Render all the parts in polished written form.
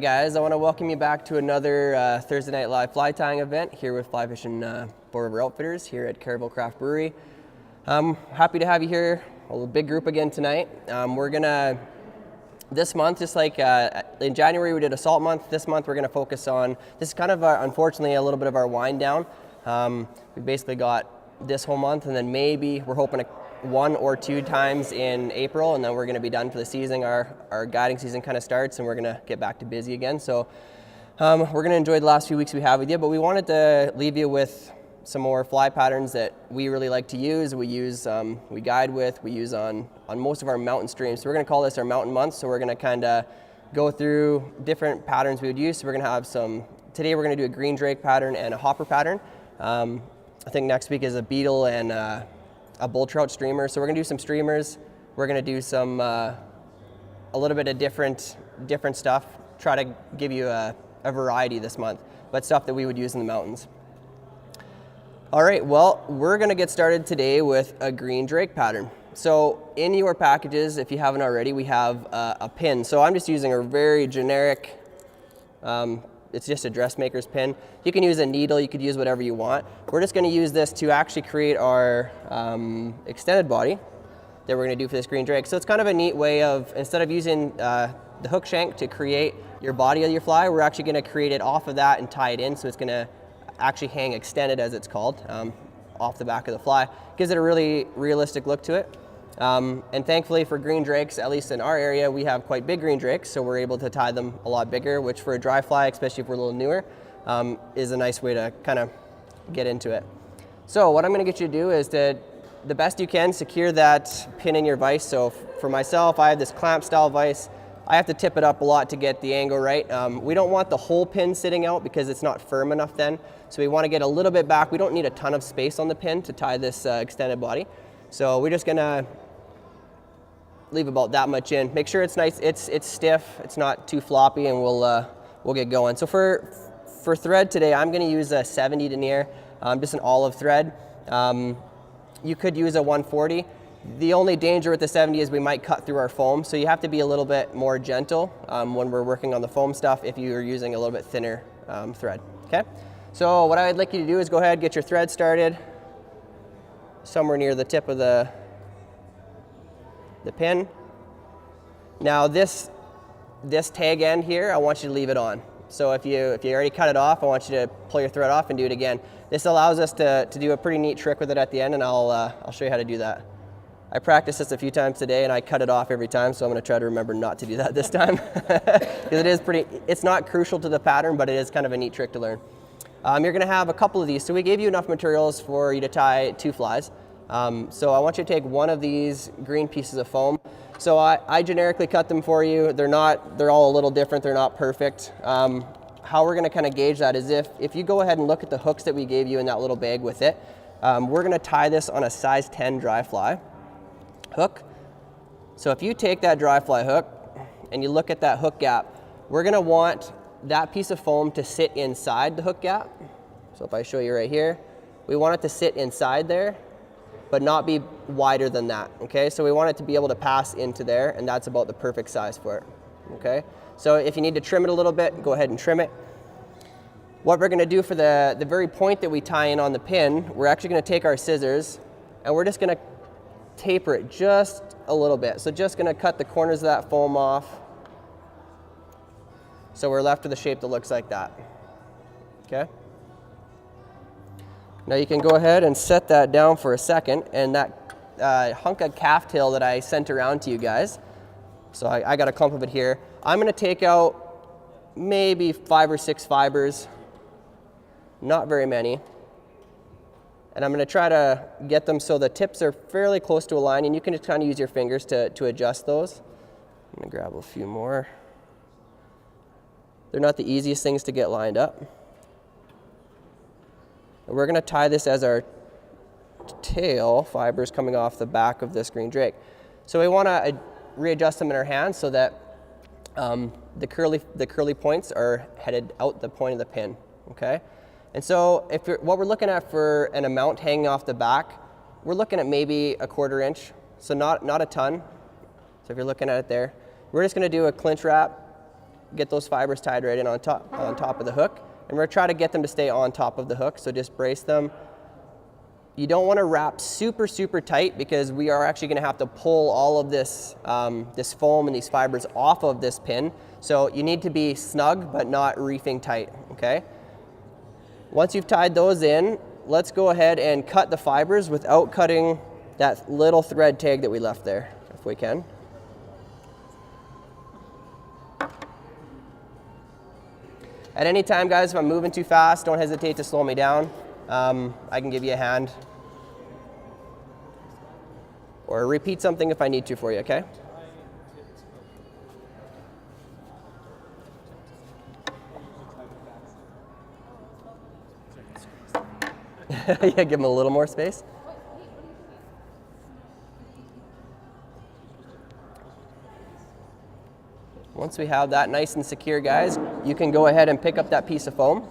Alright guys, I want to welcome you back to another Thursday Night Live fly tying event here with Fly Fishing Bow River Outfitters here at Caraville Craft Brewery. Happy to have you here, a big group again tonight. We're gonna, this month, just like in January we did a salt month, this month we're gonna focus on, this is kind of unfortunately a little bit of our wind down. We basically got this whole month and then maybe we're hoping to one or two times in April, and then we're going to be done for the season. Our guiding season kind of starts and we're going to get back to busy again. So we're going to enjoy the last few weeks we have with you, but we wanted to leave you with some more fly patterns that we really like to use. We guide with, we use on most of our mountain streams. So we're going to call this our mountain month. So we're going to kind of go through different patterns we would use. So we're going to have today we're going to do a green drake pattern and a hopper pattern. I think next week is a beetle and a bull trout streamer. So we're gonna do some streamers. We're gonna do some, a little bit of different stuff. Try to give you a variety this month, but stuff that we would use in the mountains. All right, well, we're gonna get started today with a green drake pattern. So in your packages, if you haven't already, we have a pin. So I'm just using a very generic, it's just a dressmaker's pin. You can use a needle, you could use whatever you want. We're just gonna use this to actually create our extended body that we're gonna do for this green drake. So it's kind of a neat way of, instead of using the hook shank to create your body of your fly, we're actually gonna create it off of that and tie it in, so it's gonna actually hang extended, as it's called, off the back of the fly. Gives it a really realistic look to it. And thankfully for green drakes, at least in our area, we have quite big green drakes, so we're able to tie them a lot bigger, which for a dry fly, especially if we're a little newer, is a nice way to kind of get into it. So what I'm going to get you to do is to, the best you can, secure that pin in your vise. So for myself, I have this clamp style vise. I have to tip it up a lot to get the angle right. We don't want the whole pin sitting out because it's not firm enough then. So we want to get a little bit back. We don't need a ton of space on the pin to tie this extended body. So we're just going to leave about that much in. Make sure it's nice, it's stiff, it's not too floppy, and we'll get going. So for thread today, I'm going to use a 70 denier, just an olive thread. You could use a 140. The only danger with the 70 is we might cut through our foam, so you have to be a little bit more gentle when we're working on the foam stuff if you're using a little bit thinner thread. Okay. So what I'd like you to do is go ahead, get your thread started somewhere near the tip of the pin. Now this tag end here, I want you to leave it on. So if you already cut it off, I want you to pull your thread off and do it again. This allows us to do a pretty neat trick with it at the end, and I'll show you how to do that. I practiced this a few times today and I cut it off every time, so I'm going to try to remember not to do that this time. Because it's not crucial to the pattern, but it is kind of a neat trick to learn. You're going to have a couple of these. So we gave you enough materials for you to tie 2 flies. So I want you to take one of these green pieces of foam. So I generically cut them for you. They're all a little different. They're not perfect. How we're going to kind of gauge that is if you go ahead and look at the hooks that we gave you in that little bag with it, we're going to tie this on a size 10 dry fly hook. So if you take that dry fly hook and you look at that hook gap, we're going to want that piece of foam to sit inside the hook gap. So if I show you right here, we want it to sit inside there, but not be wider than that, okay? So we want it to be able to pass into there, and that's about the perfect size for it, okay? So if you need to trim it a little bit, go ahead and trim it. What we're gonna do for the very point that we tie in on the pin, we're actually gonna take our scissors, and we're just gonna taper it just a little bit. So just gonna cut the corners of that foam off, so we're left with a shape that looks like that, okay? Now you can go ahead and set that down for a second, and that hunk of calf tail that I sent around to you guys, so I got a clump of it here. I'm going to take out maybe 5 or 6 fibers, not very many, and I'm going to try to get them so the tips are fairly close to a line, and you can just kind of use your fingers to adjust those. I'm going to grab a few more. They're not the easiest things to get lined up. We're going to tie this as our tail fibers coming off the back of this green drake. So we want to readjust them in our hands so that the curly points are headed out the point of the pin, okay? And so what we're looking at for an amount hanging off the back, we're looking at maybe a 1/4 inch, so not a ton. So if you're looking at it there, we're just going to do a clinch wrap get those fibers tied right in on top of the hook. And we're going to try to get them to stay on top of the hook, so just brace them. You don't want to wrap super, super tight because we are actually going to have to pull all of this, this foam and these fibers off of this pin. So you need to be snug but not reefing tight, okay? Once you've tied those in, let's go ahead and cut the fibers without cutting that little thread tag that we left there, if we can. At any time, guys, if I'm moving too fast, don't hesitate to slow me down. I can give you a hand. Or repeat something if I need to for you, okay? Yeah, give them a little more space. Once we have that nice and secure, guys, you can go ahead and pick up that piece of foam.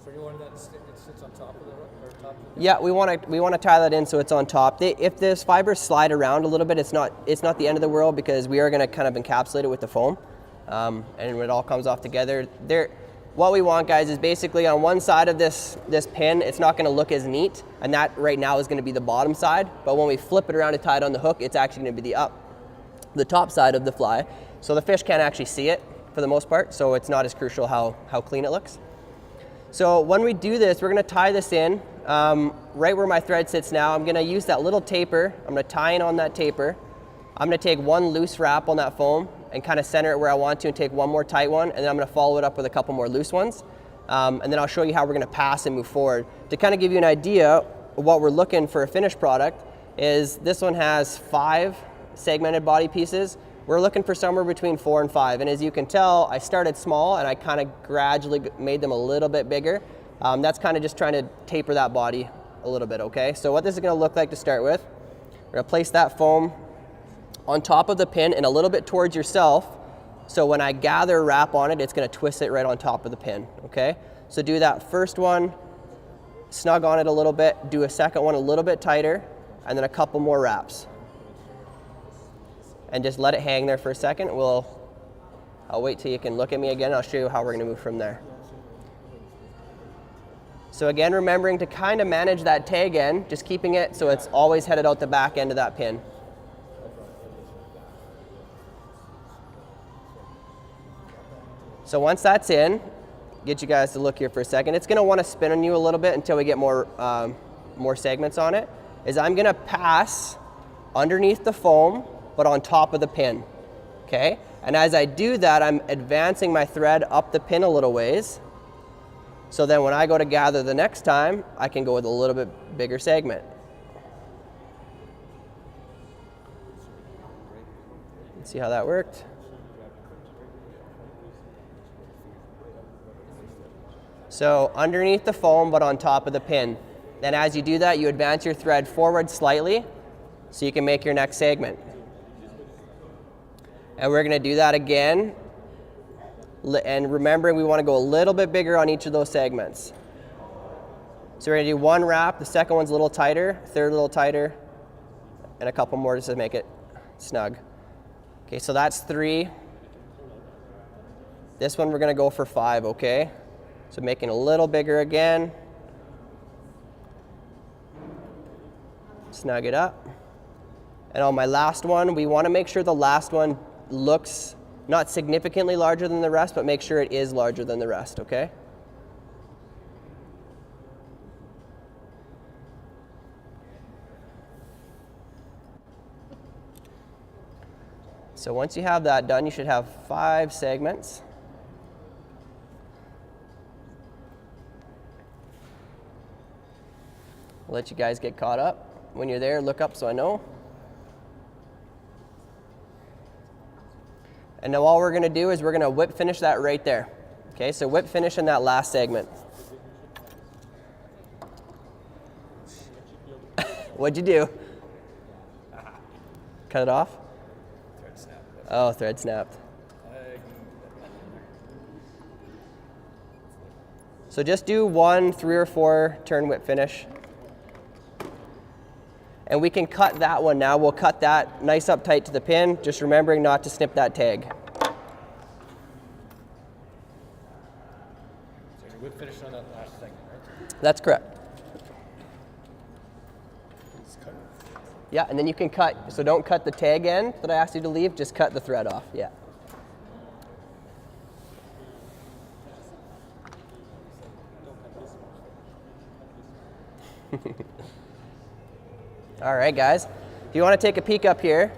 So you want that it sits on top of the hook, or top of the... Yeah, we want to tie that in so it's on top. If this fibers slide around a little bit, it's not the end of the world because we are going to kind of encapsulate it with the foam, and when it all comes off together, what we want, guys, is basically on one side of this pin, it's not going to look as neat, and that right now is going to be the bottom side. But when we flip it around and tie it on the hook, it's actually going to be the top side of the fly. So the fish can't actually see it for the most part, so it's not as crucial how clean it looks. So when we do this, we're going to tie this in right where my thread sits now. I'm going to use that little taper. I'm going to tie in on that taper. I'm going to take one loose wrap on that foam and kind of center it where I want to and take one more tight one, and then I'm going to follow it up with a couple more loose ones. And then I'll show you how we're going to pass and move forward. To kind of give you an idea of what we're looking for a finished product is this one has 5 segmented body pieces. We're looking for somewhere between 4 and 5, and as you can tell, I started small and I kind of gradually made them a little bit bigger. That's kind of just trying to taper that body a little bit, okay? So what this is going to look like to start with, we're going to place that foam on top of the pin and a little bit towards yourself, so when I gather wrap on it, it's going to twist it right on top of the pin, okay? So do that first one, snug on it a little bit, do a second one a little bit tighter, and then a couple more wraps. And just let it hang there for a second. I'll wait till you can look at me again. I'll show you how we're going to move from there. So again, remembering to kind of manage that tag end, just keeping it so it's always headed out the back end of that pin. So once that's in, get you guys to look here for a second. It's going to want to spin on you a little bit until we get more segments on it. I'm going to pass underneath the foam, but on top of the pin, okay? And as I do that, I'm advancing my thread up the pin a little ways. So then when I go to gather the next time, I can go with a little bit bigger segment. Let's see how that worked. So underneath the foam, but on top of the pin. Then as you do that, you advance your thread forward slightly so you can make your next segment. And we're going to do that again. And remembering we want to go a little bit bigger on each of those segments. So we're going to do one wrap, the second one's a little tighter, third a little tighter, and a couple more just to make it snug. Okay, so that's 3. This one we're going to go for 5, okay? So making a little bigger again. Snug it up. And on my last one, we want to make sure the last one looks not significantly larger than the rest, but make sure it is larger than the rest, okay? So once you have that done, you should have 5 segments. I'll let you guys get caught up. When you're there, look up so I know. And now all we're going to do is we're going to whip finish that right there. Okay, so whip finish in that last segment. What'd you do? Cut it off? Thread snapped. Oh, thread snapped. So just do 1, 3, or 4 turn whip finish. And we can cut that one now. We'll cut that nice up tight to the pin, just remembering not to snip that tag. With finishing on that last segment, right? That's correct. Yeah, and then you can cut, so don't cut the tag end that I asked you to leave, just cut the thread off, yeah. All right, guys, if you want to take a peek up here,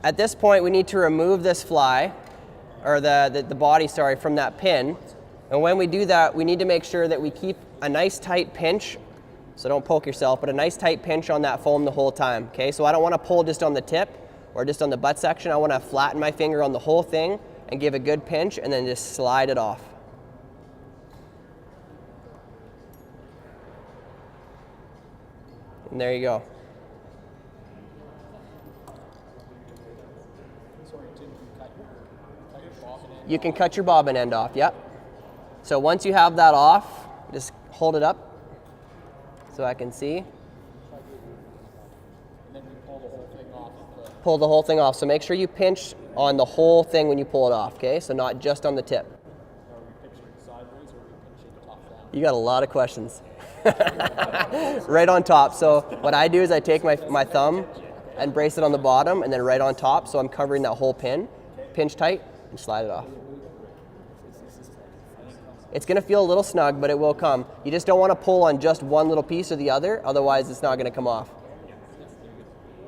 at this point we need to remove this fly, or the body, sorry, from that pin. And when we do that, we need to make sure that we keep a nice tight pinch, so don't poke yourself, but a nice tight pinch on that foam the whole time, okay? So I don't want to pull just on the tip or just on the butt section. I want to flatten my finger on the whole thing and give a good pinch and then just slide it off. And there you go. You can cut your bobbin end off, yep. So once you have that off, just hold it up so I can see. And then we pull the whole thing off. Pull the whole thing off. So make sure you pinch on the whole thing when you pull it off, okay? So not just on the tip. Are we pinching sideways or are we pinching top down? You got a lot of questions. Right on top. So what I do is I take my thumb and brace it on the bottom and then right on top, so I'm covering that whole pin. Pinch tight and slide it off. It's gonna feel a little snug, but it will come. You just don't wanna pull on just one little piece or the other, otherwise it's not gonna come off.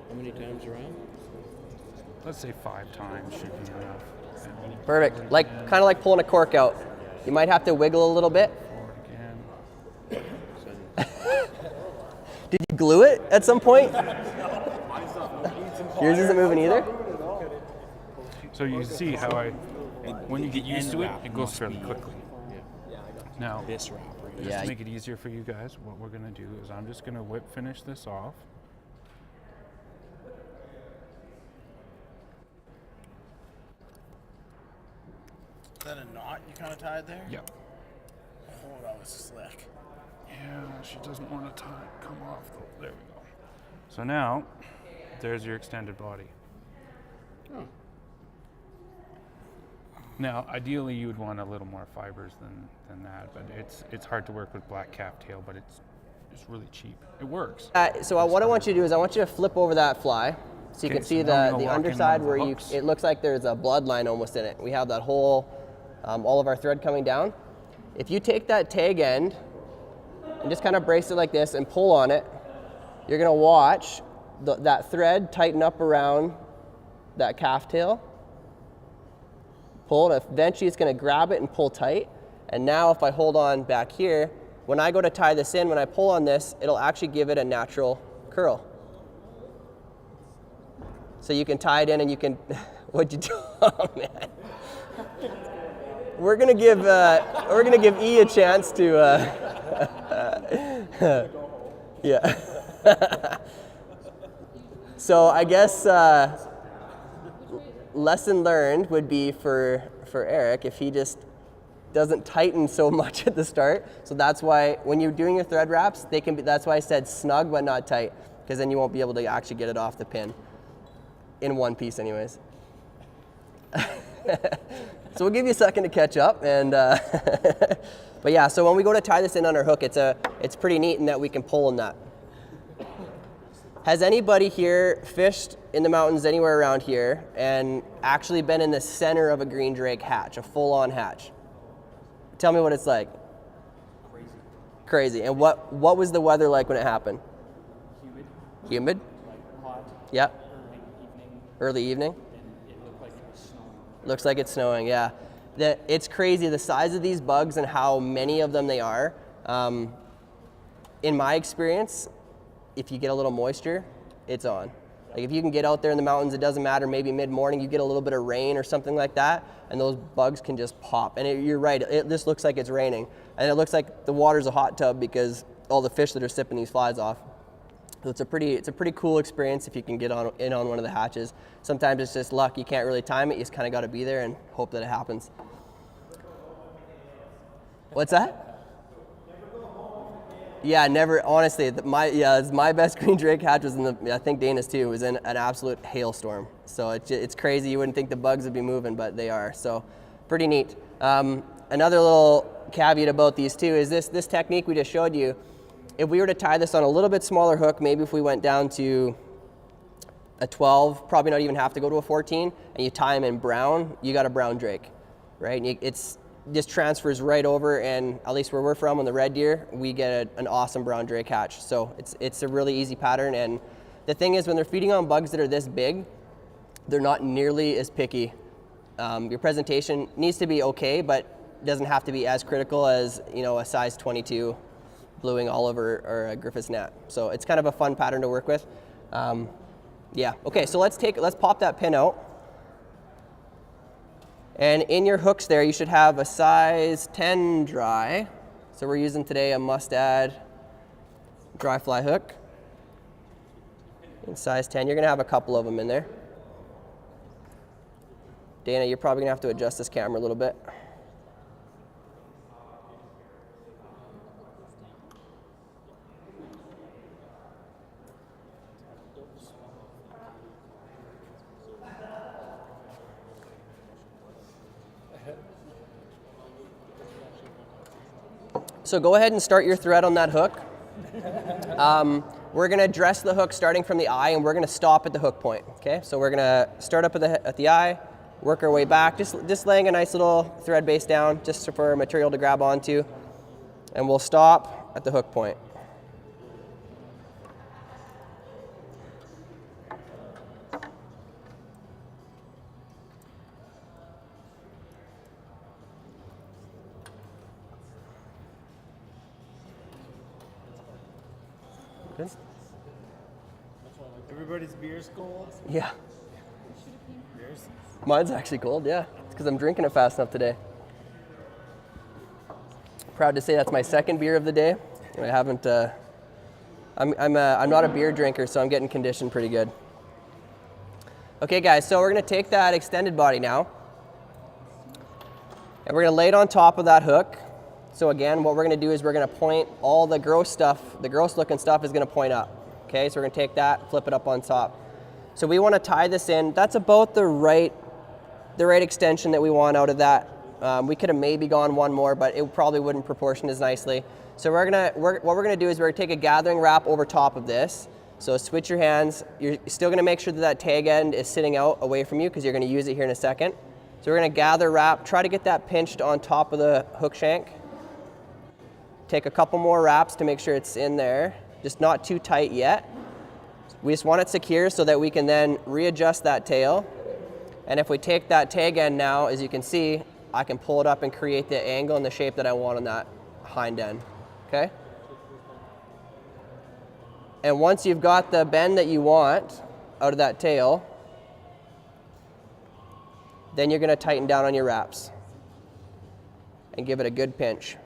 How many times around? Let's say 5 times should be enough. Perfect. Kind of like pulling a cork out. You might have to wiggle a little bit. Forward again. Did you glue it at some point? Yours isn't moving either? So you see how when you get used to it, it goes fairly quickly. Now, This wrap right here. Yeah. to make it easier for you guys, what we're gonna do is I'm just gonna whip finish this off. Is that a knot you kind of tied there? Yep. Oh, that was slick. Yeah, she doesn't want to come off though. There we go. So now, there's your extended body. Oh. Now, ideally, you would want a little more fibers than that, but it's hard to work with black calf tail, but it's really cheap. It works. So what I want you to do is I want you to flip over that fly so you Okay, can see so now I'm the gonna walk in underside one of the where hooks. it looks like there's a bloodline almost in it. We have that whole, all of our thread coming down. If you take that tag end and just kind of brace it like this and pull on it, you're gonna watch that thread tighten up around that calf tail. Pull, and eventually it's gonna grab it and pull tight. And now if I hold on back here, when I go to tie this in, when I pull on this, it'll actually give it a natural curl. So you can tie it in and you can, what'd you do? Oh man. We're gonna give E a chance to, yeah. So I guess lesson learned would be for Eric if he just doesn't tighten so much at the start. So that's why when you're doing your thread wraps, they can be, that's why I said snug but not tight, because then you won't be able to actually get it off the pin in one piece anyways. So we'll give you a second to catch up, and but yeah, so when we go to tie this in on our hook, it's pretty neat in that we can pull on that. Has anybody here fished in the mountains anywhere around here and actually been in the center of a green drake hatch, a full-on hatch? Tell me what it's like. Crazy. And what was the weather like when it happened? Humid? Like hot, Yep. early evening, Early evening? and it looked like it was snowing. Looks like it's snowing, yeah. It's crazy, the size of these bugs and how many of them they are. In my experience, if you get a little moisture, it's on. Like if you can get out there in the mountains, it doesn't matter, maybe mid-morning, you get a little bit of rain or something like that, and those bugs can just pop. And you're right, this looks like it's raining. And it looks like the water's a hot tub because all the fish that are sipping these flies off. So it's a pretty cool experience if you can get in on one of the hatches. Sometimes it's just luck, you can't really time it, you just kind of got to be there and hope that it happens. What's that? Yeah, never, honestly, my best green drake hatch was I think Dana's too, was in an absolute hailstorm. So it's crazy, you wouldn't think the bugs would be moving, but they are, so pretty neat. Another little caveat about these too is this technique we just showed you. If we were to tie this on a little bit smaller hook, maybe if we went down to a 12, probably not even have to go to a 14, and you tie them in brown, you got a brown drake, right? And it's just transfers right over, and at least where we're from on the red deer, we get an awesome brown drake hatch. So it's a really easy pattern, and the thing is when they're feeding on bugs that are this big, they're not nearly as picky. Your presentation needs to be okay, but doesn't have to be as critical as, you know, a size 22 blueing Oliver or a Griffith's gnat. So it's kind of a fun pattern to work with. Yeah, okay, so let's pop that pin out. And in your hooks there, you should have a size 10 dry. So we're using today a Mustad dry fly hook. In size 10, you're gonna have a couple of them in there. Dana, you're probably gonna have to adjust this camera a little bit. So go ahead and start your thread on that hook. We're gonna dress the hook starting from the eye, and we're gonna stop at the hook point, okay? So we're gonna start up at the eye, work our way back, just laying a nice little thread base down just for material to grab onto, and we'll stop at the hook point. Good. Everybody's beer's cold. Yeah. Yours? Mine's actually cold, yeah. It's because I'm drinking it fast enough today. Proud to say that's my second beer of the day. I haven't, I'm not a beer drinker, so I'm getting conditioned pretty good. Okay guys, so we're gonna take that extended body now, and we're gonna lay it on top of that hook. So again, what we're gonna do is we're gonna point all the gross stuff, the gross looking stuff is gonna point up. Okay, so we're gonna take that, flip it up on top. So we wanna tie this in. That's about the right extension that we want out of that. We could have maybe gone one more, but it probably wouldn't proportion as nicely. So what we're gonna do is we're gonna take a gathering wrap over top of this. So switch your hands. You're still gonna make sure that that tag end is sitting out away from you because you're gonna use it here in a second. So we're gonna gather wrap, try to get that pinched on top of the hook shank. Take a couple more wraps to make sure it's in there, just not too tight yet. We just want it secure so that we can then readjust that tail. And if we take that tag end now, as you can see, I can pull it up and create the angle and the shape that I want on that hind end, okay? And once you've got the bend that you want out of that tail, then you're gonna tighten down on your wraps and give it a good pinch.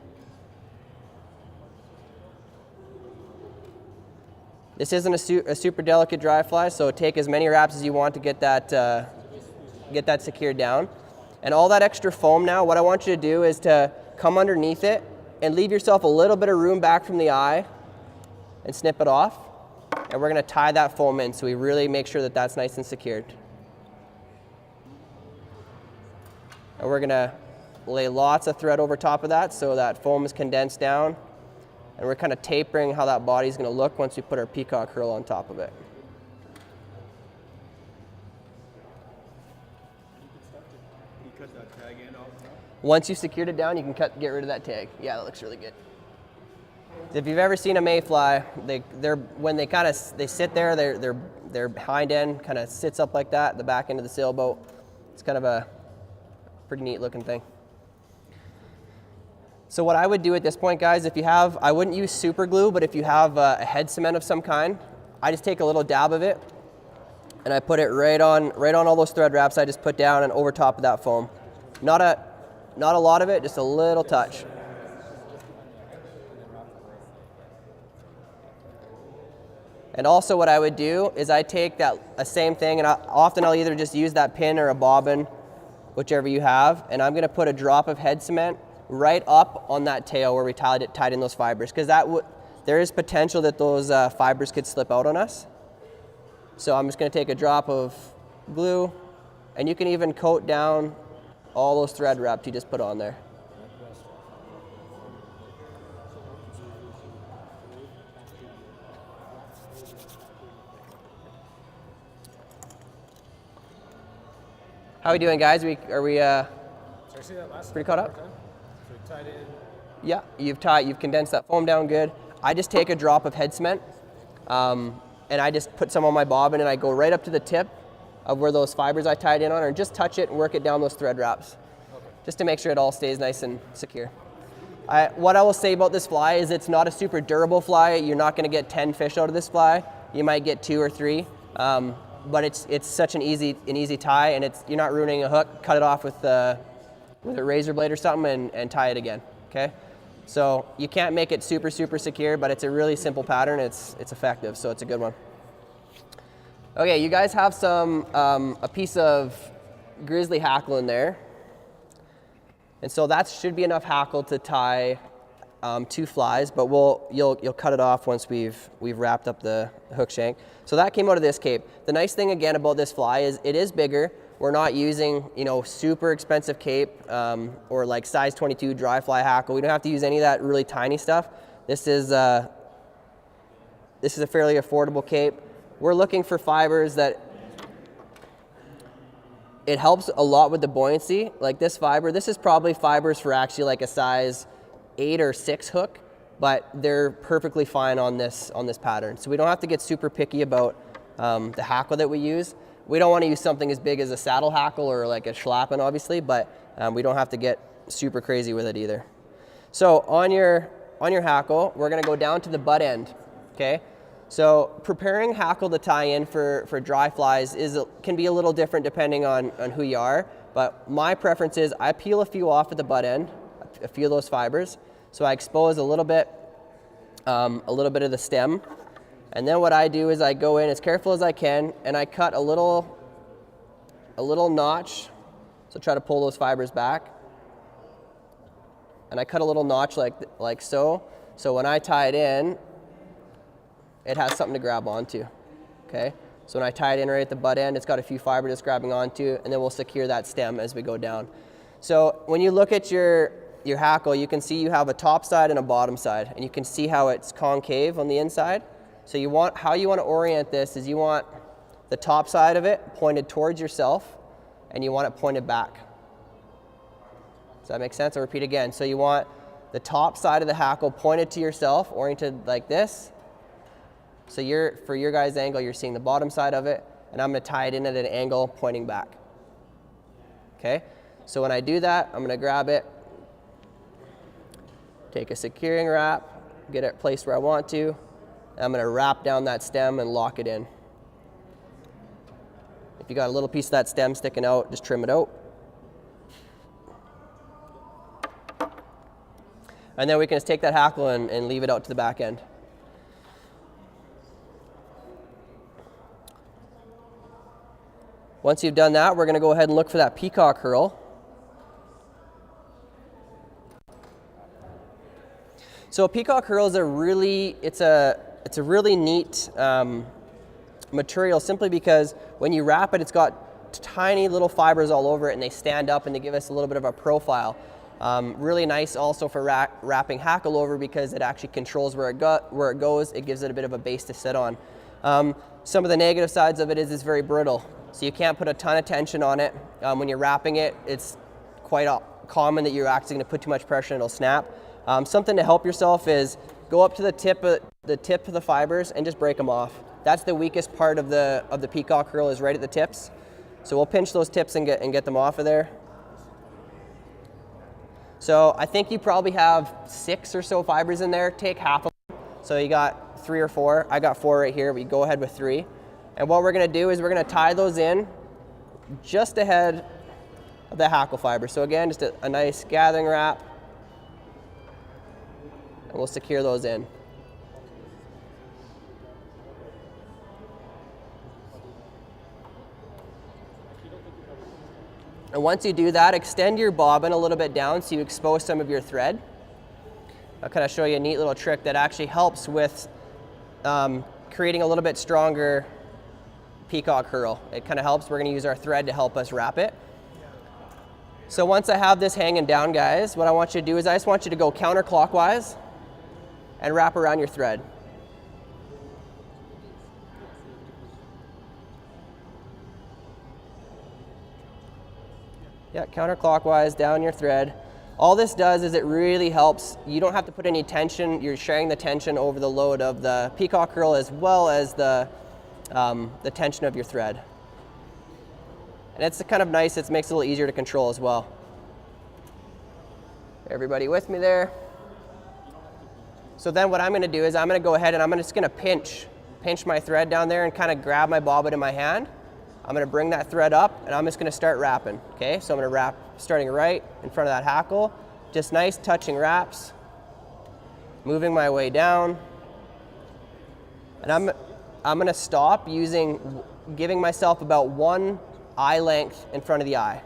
This isn't a super delicate dry fly, so take as many wraps as you want to get that secured down. And all that extra foam now, what I want you to do is to come underneath it and leave yourself a little bit of room back from the eye and snip it off. And we're gonna tie that foam in so we really make sure that that's nice and secured. And we're gonna lay lots of thread over top of that so that foam is condensed down. And we're kind of tapering how that body's gonna look once we put our peacock curl on top of it. You cut that tag end off? Once you've secured it down, you can get rid of that tag. Yeah, that looks really good. If you've ever seen a mayfly, when they sit there, their hind end kind of sits up like that, the back end of the sailboat. It's kind of a pretty neat looking thing. So what I would do at this point, guys, I wouldn't use super glue, but if you have a head cement of some kind, I just take a little dab of it and I put it right on all those thread wraps I just put down and over top of that foam. Not a lot of it, just a little touch. And also what I would do is I take that same thing, and often I'll either just use that pin or a bobbin, whichever you have, and I'm gonna put a drop of head cement right up on that tail where we tied in those fibers, because there is potential that those fibers could slip out on us. So I'm just gonna take a drop of glue, and you can even coat down all those thread wraps you just put on there. How we doing, guys? Are we So I see that last pretty caught up? So we tied in. Yeah, you've condensed that foam down good. I just take a drop of head cement, and I just put some on my bobbin, and I go right up to the tip of where those fibers I tied in on, and just touch it and work it down those thread wraps, just to make sure it all stays nice and secure. What I will say about this fly is it's not a super durable fly. You're not going to get 10 fish out of this fly. You might get 2 or 3, but it's such an easy tie, and you're not ruining a hook. Cut it off with a razor blade or something, and tie it again. Okay, so you can't make it super secure, but it's a really simple pattern. It's effective, so it's a good one. Okay, you guys have a piece of grizzly hackle in there. And so that should be enough hackle to tie 2 flies, but you'll cut it off once we've wrapped up the hook shank. So that came out of this cape. The nice thing again about this fly is it is bigger. We're not using super expensive cape or like size 22 dry fly hackle. We don't have to use any of that really tiny stuff. This is a fairly affordable cape. We're looking for fibers that it helps a lot with the buoyancy. Like this fiber, this is probably fibers for actually like a size 8 or 6 hook, but they're perfectly fine on this pattern. So we don't have to get super picky about the hackle that we use. We don't want to use something as big as a saddle hackle or like a schlappen, obviously, but we don't have to get super crazy with it either. So on your hackle, we're gonna go down to the butt end, okay? So preparing hackle to tie in for dry flies can be a little different depending on who you are, but my preference is I peel a few off at the butt end, a few of those fibers, so I expose a little bit of the stem, and then what I do is I go in as careful as I can and I cut a little notch, so try to pull those fibers back, and I cut a little notch like so when I tie it in, it has something to grab onto, okay? So when I tie it in right at the butt end, it's got a few fibers it's grabbing onto, and then we'll secure that stem as we go down. So when you look at your hackle, you can see you have a top side and a bottom side, and you can see how it's concave on the inside. So how you want to orient this is you want the top side of it pointed towards yourself, and you want it pointed back. Does that make sense? I'll repeat again. So you want the top side of the hackle pointed to yourself, oriented like this. So for your guys' angle, you're seeing the bottom side of it, and I'm going to tie it in at an angle pointing back. Okay? So when I do that, I'm going to grab it, take a securing wrap, get it placed where I want to, and I'm going to wrap down that stem and lock it in. If you got a little piece of that stem sticking out, just trim it out. And then we can just take that hackle and leave it out to the back end. Once you've done that, we're going to go ahead and look for that peacock herl. So a peacock herl is a really neat material, simply because when you wrap it, it's got tiny little fibers all over it, and they stand up and they give us a little bit of a profile. Really nice also for wrapping hackle over, because it actually controls where it goes. It gives it a bit of a base to sit on. Some of the negative sides of it is it's very brittle. So you can't put a ton of tension on it. When you're wrapping it, it's quite common that you're actually going to put too much pressure and it'll snap. Something to help yourself is go up to the tip of the fibers and just break them off. That's the weakest part of the peacock herl, is right at the tips. So we'll pinch those tips and get them off of there. So I think you probably have 6 or so fibers in there. Take half of them. So you got 3 or 4. I got 4 right here. We go ahead with 3. And what we're going to do is we're going to tie those in just ahead of the hackle fiber. So again, just a nice gathering wrap, and we'll secure those in. And once you do that, extend your bobbin a little bit down so you expose some of your thread. I'll kind of show you a neat little trick that actually helps with creating a little bit stronger peacock herl. It kind of helps. We're going to use our thread to help us wrap it. So once I have this hanging down, guys, what I want you to do is I just want you to go counterclockwise and wrap around your thread. Yeah, counterclockwise down your thread. All this does is it really helps. You don't have to put any tension. You're sharing the tension over the load of the peacock curl as well as the tension of your thread. And it's kind of nice. It makes it a little easier to control as well. Everybody with me there? So then what I'm going to do is I'm going to go ahead and I'm just going to pinch my thread down there and kind of grab my bobbin in my hand. I'm going to bring that thread up and I'm just going to start wrapping. Okay, so I'm going to wrap starting right in front of that hackle. Just nice touching wraps. Moving my way down. And I'm going to stop giving myself about 1 eye length in front of the eye.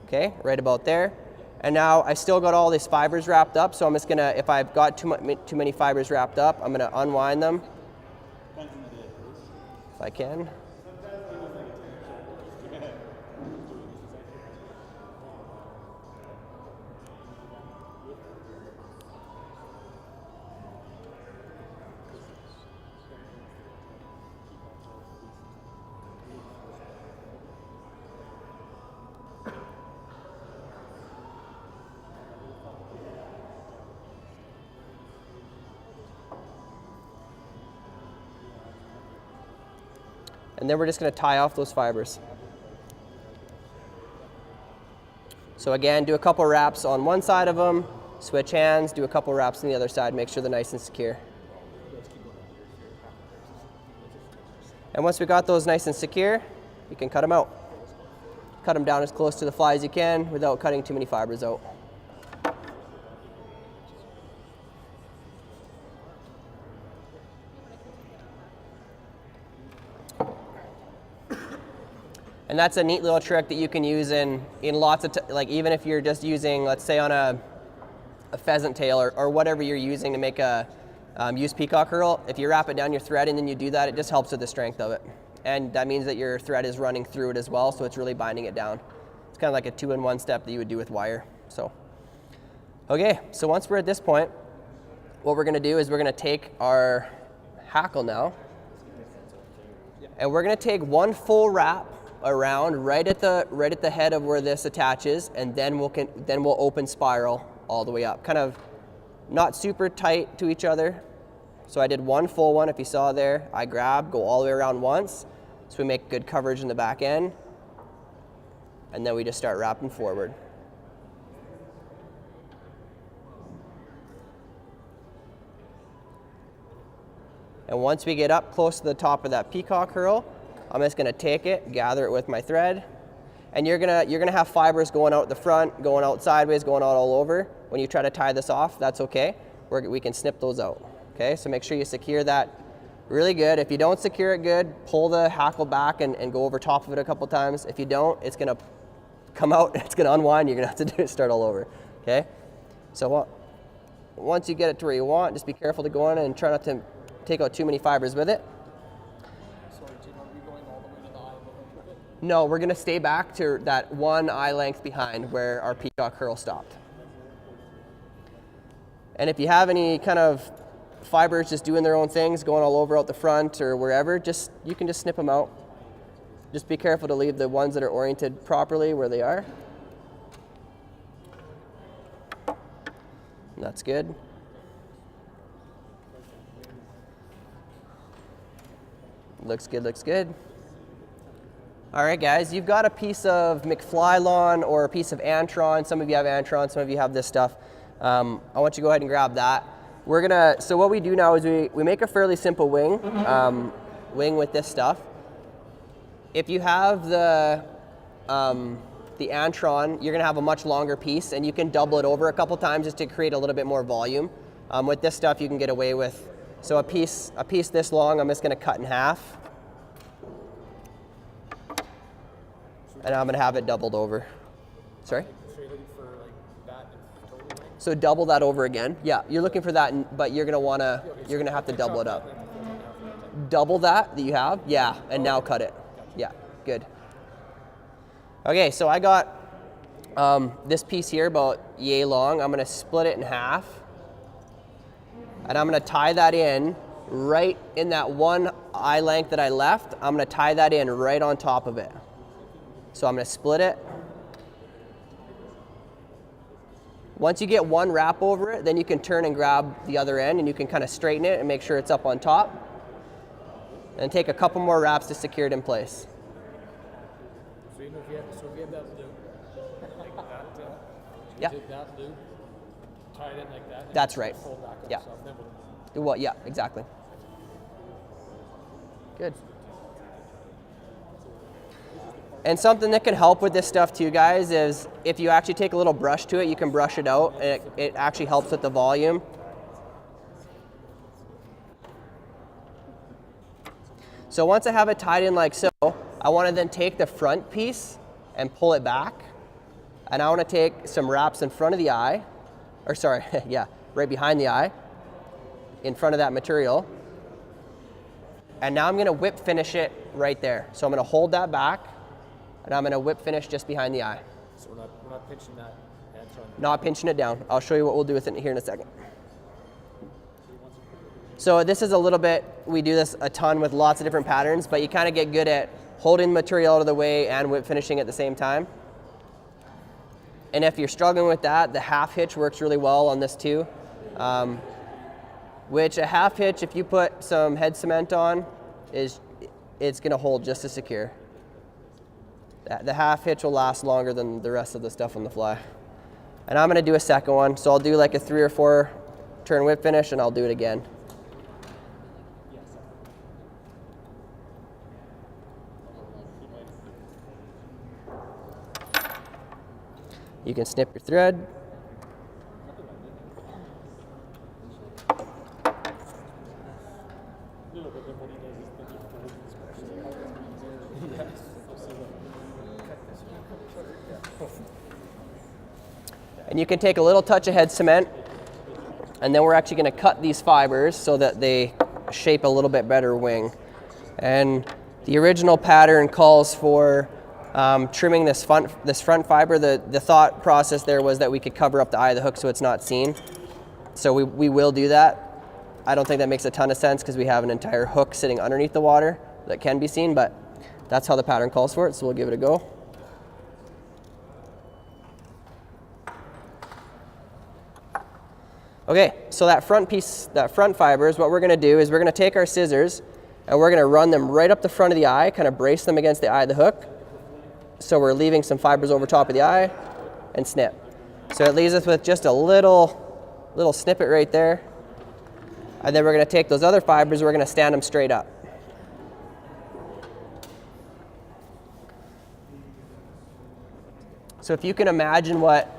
Okay, right about there. And now I still got all these fibers wrapped up, so I'm just gonna, if I've got too many fibers wrapped up, I'm gonna unwind them if I can. And then we're just going to tie off those fibers. So again, do a couple wraps on one side of them, switch hands, do a couple wraps on the other side, make sure they're nice and secure. And once we got those nice and secure, you can cut them out. Cut them down as close to the fly as you can without cutting too many fibers out. And that's a neat little trick that you can use in lots of, like even if you're just using, let's say on a pheasant tail or whatever you're using to make a used peacock curl, if you wrap it down your thread and then you do that, it just helps with the strength of it. And that means that your thread is running through it as well, so it's really binding it down. It's kind of like a 2-in-1 step that you would do with wire. So, okay, so once we're at this point, what we're gonna do is we're gonna take our hackle now, and we're gonna take 1 full wrap around right at the head of where this attaches, and then we'll open spiral all the way up. Kind of not super tight to each other. So I did 1 full one. If you saw there, I grab, go all the way around once, so we make good coverage in the back end, and then we just start wrapping forward. And once we get up close to the top of that peacock curl, I'm just gonna take it, gather it with my thread, and you're gonna have fibers going out the front, going out sideways, going out all over. When you try to tie this off, that's okay. We can snip those out. Okay, so make sure you secure that really good. If you don't secure it good, pull the hackle back and go over top of it a couple times. If you don't, it's gonna come out, it's gonna unwind, you're gonna have to start all over. Okay, so once you get it to where you want, just be careful to go in and try not to take out too many fibers with it. No, we're gonna stay back to that 1 eye length behind where our peacock curl stopped. And if you have any kind of fibers just doing their own things, going all over out the front or wherever, you can just snip them out. Just be careful to leave the ones that are oriented properly where they are. And that's good. Looks good, looks good. All right, guys, you've got a piece of McFly lawn or a piece of Antron. Some of you have Antron, some of you have this stuff. I want you to go ahead and grab that. So what we do now is we make a fairly simple wing, wing with this stuff. If you have the Antron, you're gonna have a much longer piece, and you can double it over a couple times just to create a little bit more volume. With this stuff, you can get away with, so a piece this long, I'm just gonna cut in half. And I'm gonna have it doubled over. Sorry? So you're looking for like that in total length? So double that over again. Yeah, you're looking for that, but you're gonna have to double it up. Double that you have, yeah, and now cut it. Yeah, good. Okay, so I got this piece here about yay long. I'm gonna split it in half, and I'm gonna tie that in right in that 1 eye length that I left. I'm gonna tie that in right on top of it. So I'm gonna split it, Once you get one wrap over it, then you can turn and grab the other end and you can kind of straighten it and make sure it's up on top. And take a couple more wraps to secure it in place. So you know, if you have that loop, like that, Yeah. did that loop, tied it like that. and That's just right. Fold back on Yeah. itself, then we'll- Well, yeah, exactly. Good. And something that can help with this stuff too, guys, is if you actually take a little brush to it, you can brush it out, and it actually helps with the volume. So once I have it tied in like so, I want to then take the front piece and pull it back. And I want to take some wraps in front of the eye, or sorry, yeah, right behind the eye, in front of that material. And now I'm going to whip finish it right there. So I'm going to hold that back, and I'm going to whip finish just behind the eye. So we're not pinching that and trying to. Not pinching it down. I'll show you what we'll do with it here in a second. So this is a little bit, we do this a ton with lots of different patterns, but you kind of get good at holding the material out of the way and whip finishing at the same time. And if you're struggling with that, the half hitch works really well on this too. Which a half hitch, if you put some head cement on, it's gonna hold just as secure. The half hitch will last longer than the rest of the stuff on the fly. And I'm gonna do a second one. So I'll do like a 3 or 4 turn whip finish and I'll do it again. You can snip your thread. And you can take a little touch of head cement, and then we're actually going to cut these fibers so that they shape a little bit better wing. And the original pattern calls for trimming this front fiber. The thought process there was that we could cover up the eye of the hook so it's not seen. So we will do that. I don't think that makes a ton of sense because we have an entire hook sitting underneath the water that can be seen, but that's how the pattern calls for it, so we'll give it a go. Okay, so that front piece, that front fibers, what we're gonna do is we're gonna take our scissors and we're gonna run them right up the front of the eye, kind of brace them against the eye of the hook. So we're leaving some fibers over top of the eye and snip. So it leaves us with just a little snippet right there. And then we're gonna take those other fibers, we're gonna stand them straight up. So if you can imagine what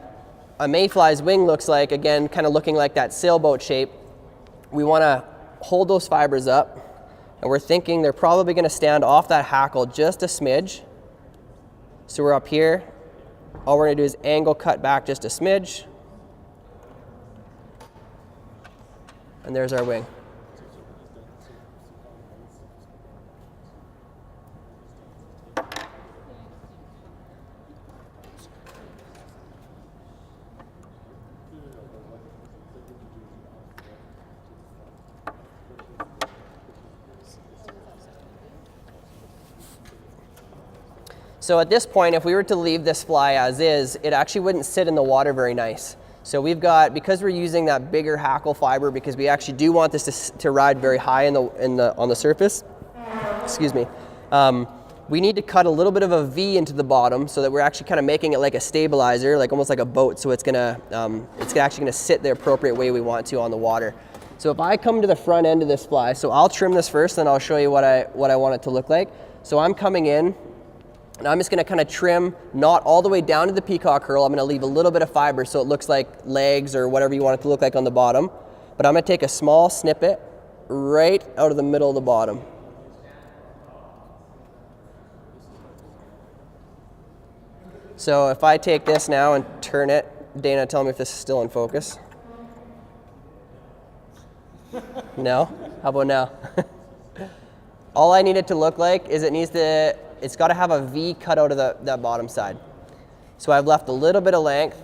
a mayfly's wing looks like, again, kind of looking like that sailboat shape, we want to hold those fibers up, and we're thinking they're probably going to stand off that hackle just a smidge. So we're up here. All we're going to do is angle cut back just a smidge, and there's our wing. So at this point, if we were to leave this fly as is, it actually wouldn't sit in the water very nice. So we've got, because we're using that bigger hackle fiber, because we actually do want this to ride very high on the surface, excuse me, we need to cut a little bit of a V into the bottom so that we're actually kind of making it like a stabilizer, like almost like a boat, so it's actually gonna sit the appropriate way we want to on the water. So if I come to the front end of this fly, so I'll trim this first, then I'll show you what I want it to look like. So I'm coming in, and I'm just gonna kind of trim, not all the way down to the peacock curl. I'm gonna leave a little bit of fiber so it looks like legs or whatever you want it to look like on the bottom. But I'm gonna take a small snippet right out of the middle of the bottom. So if I take this now and turn it, Dana, tell me if this is still in focus. No? How about now? All I need it to look like is it's got to have a V cut out of that bottom side. So I've left a little bit of length.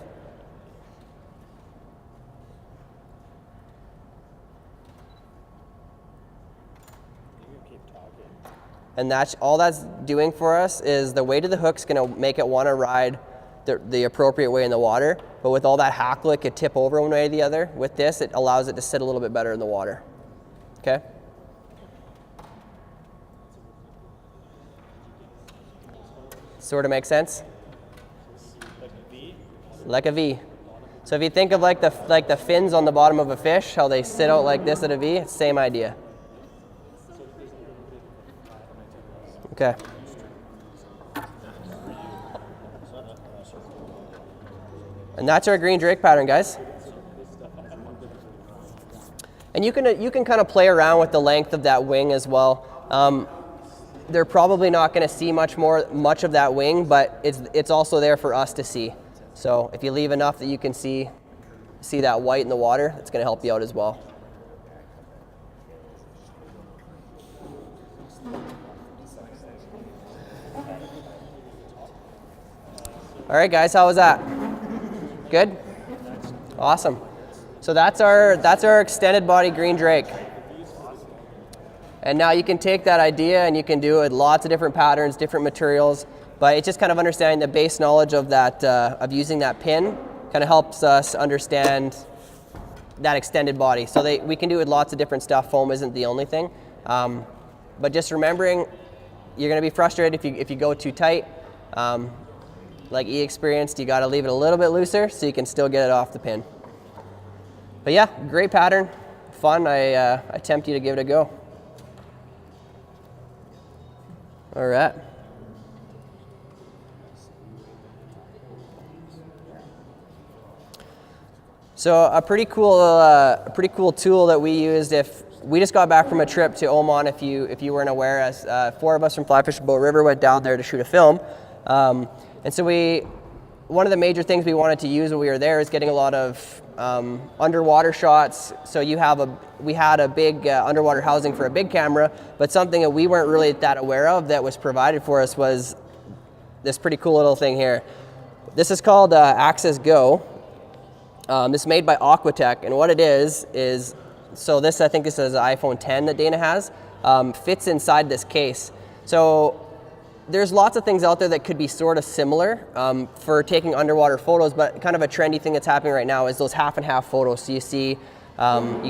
And all that's doing for us is the weight of the hook's going to make it want to ride the appropriate way in the water. But with all that hackle, it could tip over one way or the other. With this, it allows it to sit a little bit better in the water. Okay? Sort of makes sense? Like a V. So if you think of like the fins on the bottom of a fish, how they sit out like this at a V, it's the same idea. Okay. And that's our green drake pattern, guys. And you can kind of play around with the length of that wing as well. They're probably not going to see much of that wing, but it's also there for us to see. So if you leave enough that you can see that white in the water, it's going to help you out as well. All right, guys, how was that? Good? Awesome. So that's our extended body green drake. And now you can take that idea and you can do it with lots of different patterns, different materials, but it's just kind of understanding the base knowledge of that, of using that pin kind of helps us understand that extended body. So we can do it with lots of different stuff. Foam isn't the only thing. But just remembering, you're gonna be frustrated if you go too tight. Like E experienced, you gotta leave it a little bit looser so you can still get it off the pin. But yeah, great pattern, fun. I tempt you to give it a go. All right. So a pretty cool tool that we used if we just got back from a trip to Oman. If you weren't aware, as 4 of us from Fly Fishing Boat River went down there to shoot a film, and so one of the major things we wanted to use when we were there is getting a lot of underwater shots. So we had a big underwater housing for a big camera, but something that we weren't really that aware of that was provided for us was this pretty cool little thing here. This is called Access Go. This is made by Aquatech, and what it is so this, I think this is an iPhone 10 that Dana has, fits inside this case. So there's lots of things out there that could be sort of similar for taking underwater photos, but kind of a trendy thing that's happening right now is those half and half photos. So you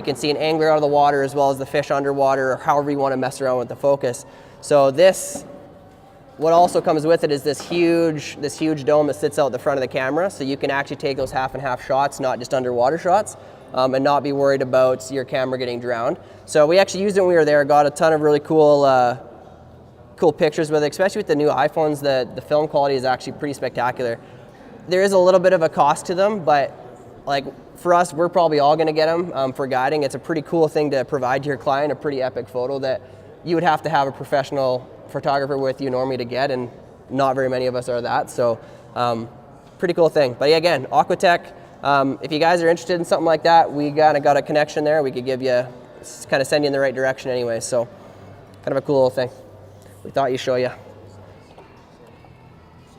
can see an angler out of the water as well as the fish underwater, or however you want to mess around with the focus. So what also comes with it is this huge dome that sits out the front of the camera, so you can actually take those half and half shots, not just underwater shots, and not be worried about your camera getting drowned. So we actually used it when we were there, got a ton of really cool pictures with it, especially with the new iPhones. The film quality is actually pretty spectacular. There is a little bit of a cost to them, but like for us, we're probably all going to get them for guiding. It's a pretty cool thing to provide to your client, a pretty epic photo that you would have to have a professional photographer with you normally to get, and not very many of us are that. So pretty cool thing. But yeah, again, Aquatech, if you guys are interested in something like that, we kind of got a connection there. We could give you, kind of send you in the right direction anyway. So kind of a cool little thing. We thought you'd show you.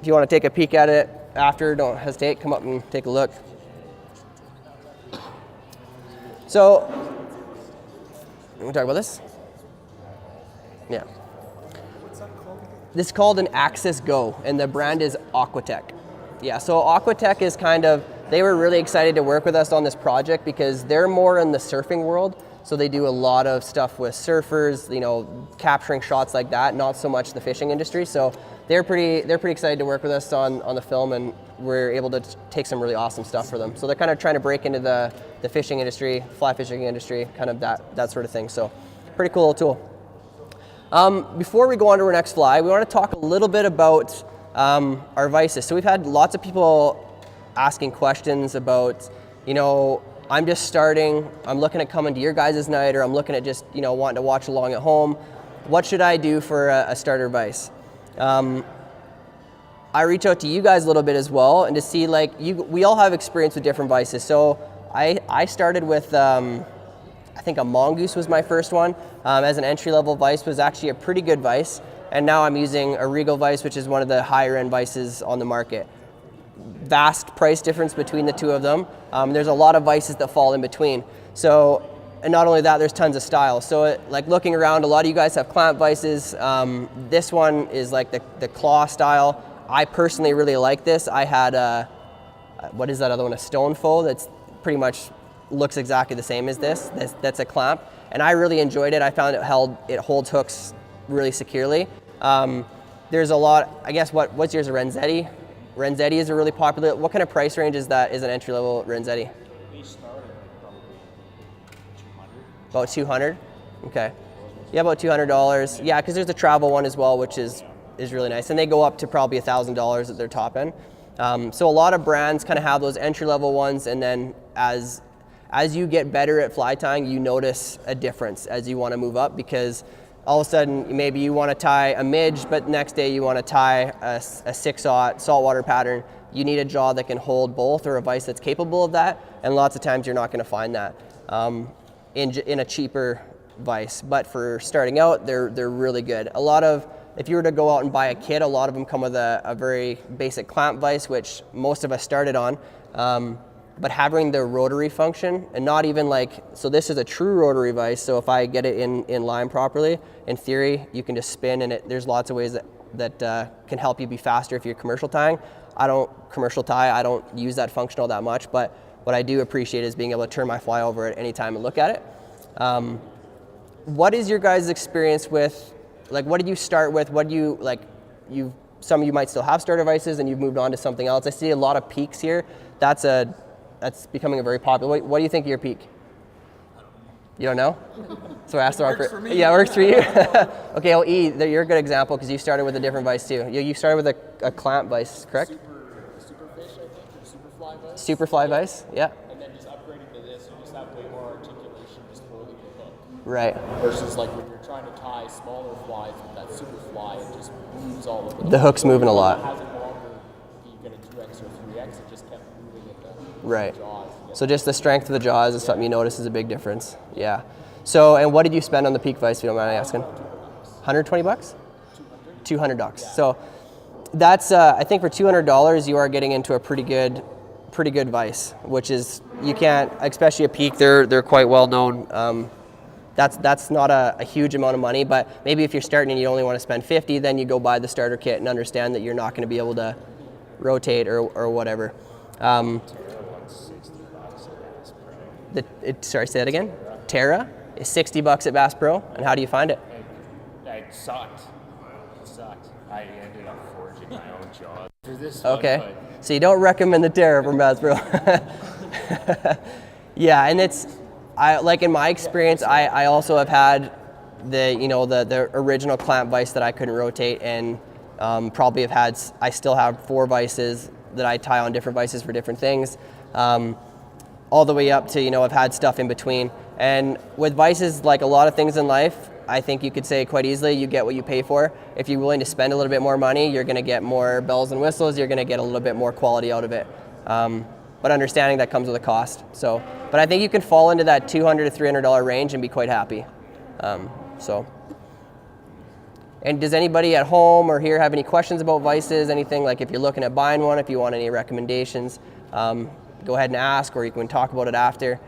If you want to take a peek at it after, don't hesitate, come up and take a look. So, we can talk about this? Yeah. This is called an Access Go, and the brand is Aquatech. Yeah, so Aquatech is they were really excited to work with us on this project because they're more in the surfing world. So they do a lot of stuff with surfers, capturing shots like that, not so much the fishing industry. So they're pretty excited to work with us on the film, and we're able to take some really awesome stuff for them. So they're kind of trying to break into the fishing industry, fly fishing industry, kind of that sort of thing. So pretty cool little tool. Before we go on to our next fly, we want to talk a little bit about our vices. So we've had lots of people asking questions about, I'm just starting, I'm looking at coming to your guys' night, or I'm looking at just, wanting to watch along at home. What should I do for a starter vise? I reach out to you guys a little bit as well, and to see we all have experience with different vices. So I started with, I think a mongoose was my first one, as an entry-level vise. Was actually a pretty good vise, and now I'm using a Regal vise, which is one of the higher-end vices on the market. Vast price difference between the two of them. There's a lot of vices that fall in between. So, and not only that, there's tons of styles. So looking around, a lot of you guys have clamp vices. This one is like the claw style. I personally really like this. I had what is that other one? A stone foe that's pretty much looks exactly the same as this. That's a clamp, and I really enjoyed it. I found it holds hooks really securely. There's a lot. I guess what's yours? A Renzetti? Renzetti is a really popular. What kind of price range is that? Is an entry level Renzetti? We started at probably 200. About 200. Okay. Yeah, about $200. Yeah, because there's a travel one as well, which is really nice, and they go up to probably $1,000 at their top end. So a lot of brands kind of have those entry level ones, and then as you get better at fly tying, you notice a difference as you want to move up, because all of a sudden maybe you want to tie a midge, but next day you want to tie a 6/0 saltwater pattern. You need a jaw that can hold both, or a vise that's capable of that, and lots of times you're not going to find that in a cheaper vise. But for starting out, they're really good. If you were to go out and buy a kit, a lot of them come with a very basic clamp vise, which most of us started on. But having the rotary function, and not even so this is a true rotary vise, so if I get it in line properly, in theory, you can just spin, and there's lots of ways that can help you be faster if you're commercial tying. I don't commercial tie, I don't use that function all that much, but what I do appreciate is being able to turn my fly over at any time and look at it. What is your guys' experience with, what did you start with? What do you, some of you might still have starter vices and you've moved on to something else. I see a lot of peaks here. That's becoming a very popular. What do you think of your peak? You don't know? So I asked the wrong person. Yeah, it works for you. Okay, well, E, you're a good example because you started with a different vice too. You started with a clamp vice, correct? Superfish, I think, or Superfly vice. Superfly vice, yeah. And then just upgrading to this, you just have way more articulation just holding the hook. Right. Versus when you're trying to tie smaller flies with that Superfly, it just moves all over. The hook's moving a lot. It hasn't longer, you get a 2x or 3x, it just kept moving at the Right. jaws. So just the strength of the jaws is something you notice is a big difference. Yeah. So, and what did you spend on the peak vice, if you don't mind asking? $120? $200. So that's, I think for $200, you are getting into a pretty good vice, which is, you can't, especially a peak, they're quite well known. That's not a huge amount of money, but maybe if you're starting and you only want to spend $50, then you go buy the starter kit and understand that you're not going to be able to rotate or whatever. Sorry, say that again? Terra is $60 at Bass Pro, and how do you find it? It sucked. I ended up forging my own jaws through this Okay, one, so you don't recommend the Terra from Bass Pro. Yeah, and in my experience, I also have had the original clamp vise that I couldn't rotate, and I still have 4 vices that I tie on different vices for different things. All the way up to, I've had stuff in between. And with vices, like a lot of things in life, I think you could say quite easily, you get what you pay for. If you're willing to spend a little bit more money, you're gonna get more bells and whistles, you're gonna get a little bit more quality out of it. But understanding that comes with a cost. But I think you can fall into that $200 to $300 range and be quite happy. And does anybody at home or here have any questions about vices, anything, like if you're looking at buying one, if you want any recommendations, go ahead and ask, or you can talk about it after.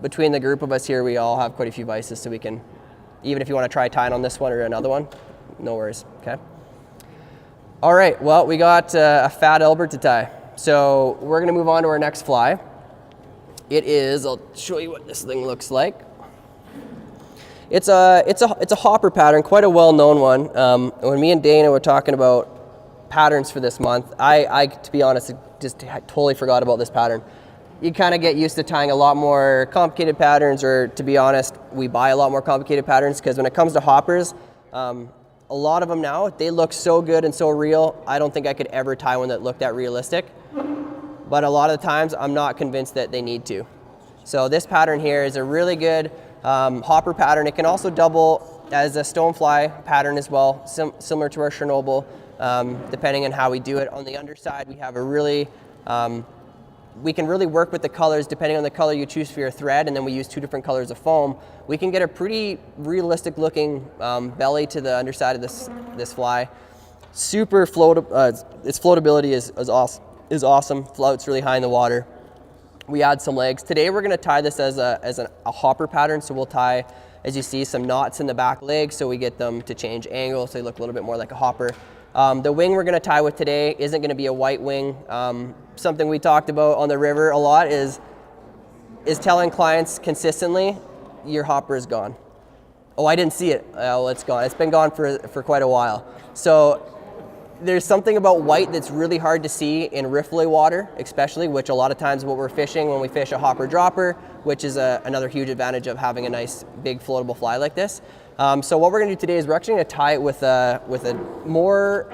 Between the group of us here, we all have quite a few vices, so we can, even if you want to try tying on this one or another one, no worries, okay? All right, well, we got a Fat Alberta tie. So we're gonna move on to our next fly. It is, I'll show you what this thing looks like. It's a hopper pattern, quite a well-known one. When me and Dana were talking about patterns for this month, I to be honest, just totally forgot about this pattern. You kind of get used to tying a lot more complicated patterns, or to be honest, we buy a lot more complicated patterns, because when it comes to hoppers, a lot of them now, they look so good and so real, I don't think I could ever tie one that looked that realistic. But a lot of the times, I'm not convinced that they need to. So this pattern here is a really good hopper pattern. It can also double as a stonefly pattern as well, similar to our Chernobyl, depending on how we do it. On the underside, we have a really, we can really work with the colors depending on the color you choose for your thread, and then we use 2 different colors of foam. We can get a pretty realistic looking belly to the underside of this fly. Super its floatability is awesome. Floats really high in the water. We add some legs. Today we're gonna tie this as a hopper pattern, so we'll tie, as you see, some knots in the back legs so we get them to change angle so they look a little bit more like a hopper. The wing we're going to tie with today isn't going to be a white wing. Something we talked about on the river a lot is telling clients consistently, your hopper is gone. Oh, I didn't see it. Oh, it's gone. It's been gone for quite a while. So there's something about white that's really hard to see in riffle water, especially, which a lot of times what we're fishing when we fish a hopper dropper, which is another huge advantage of having a nice big floatable fly like this. So what we're going to do today is we're actually going to tie it with a more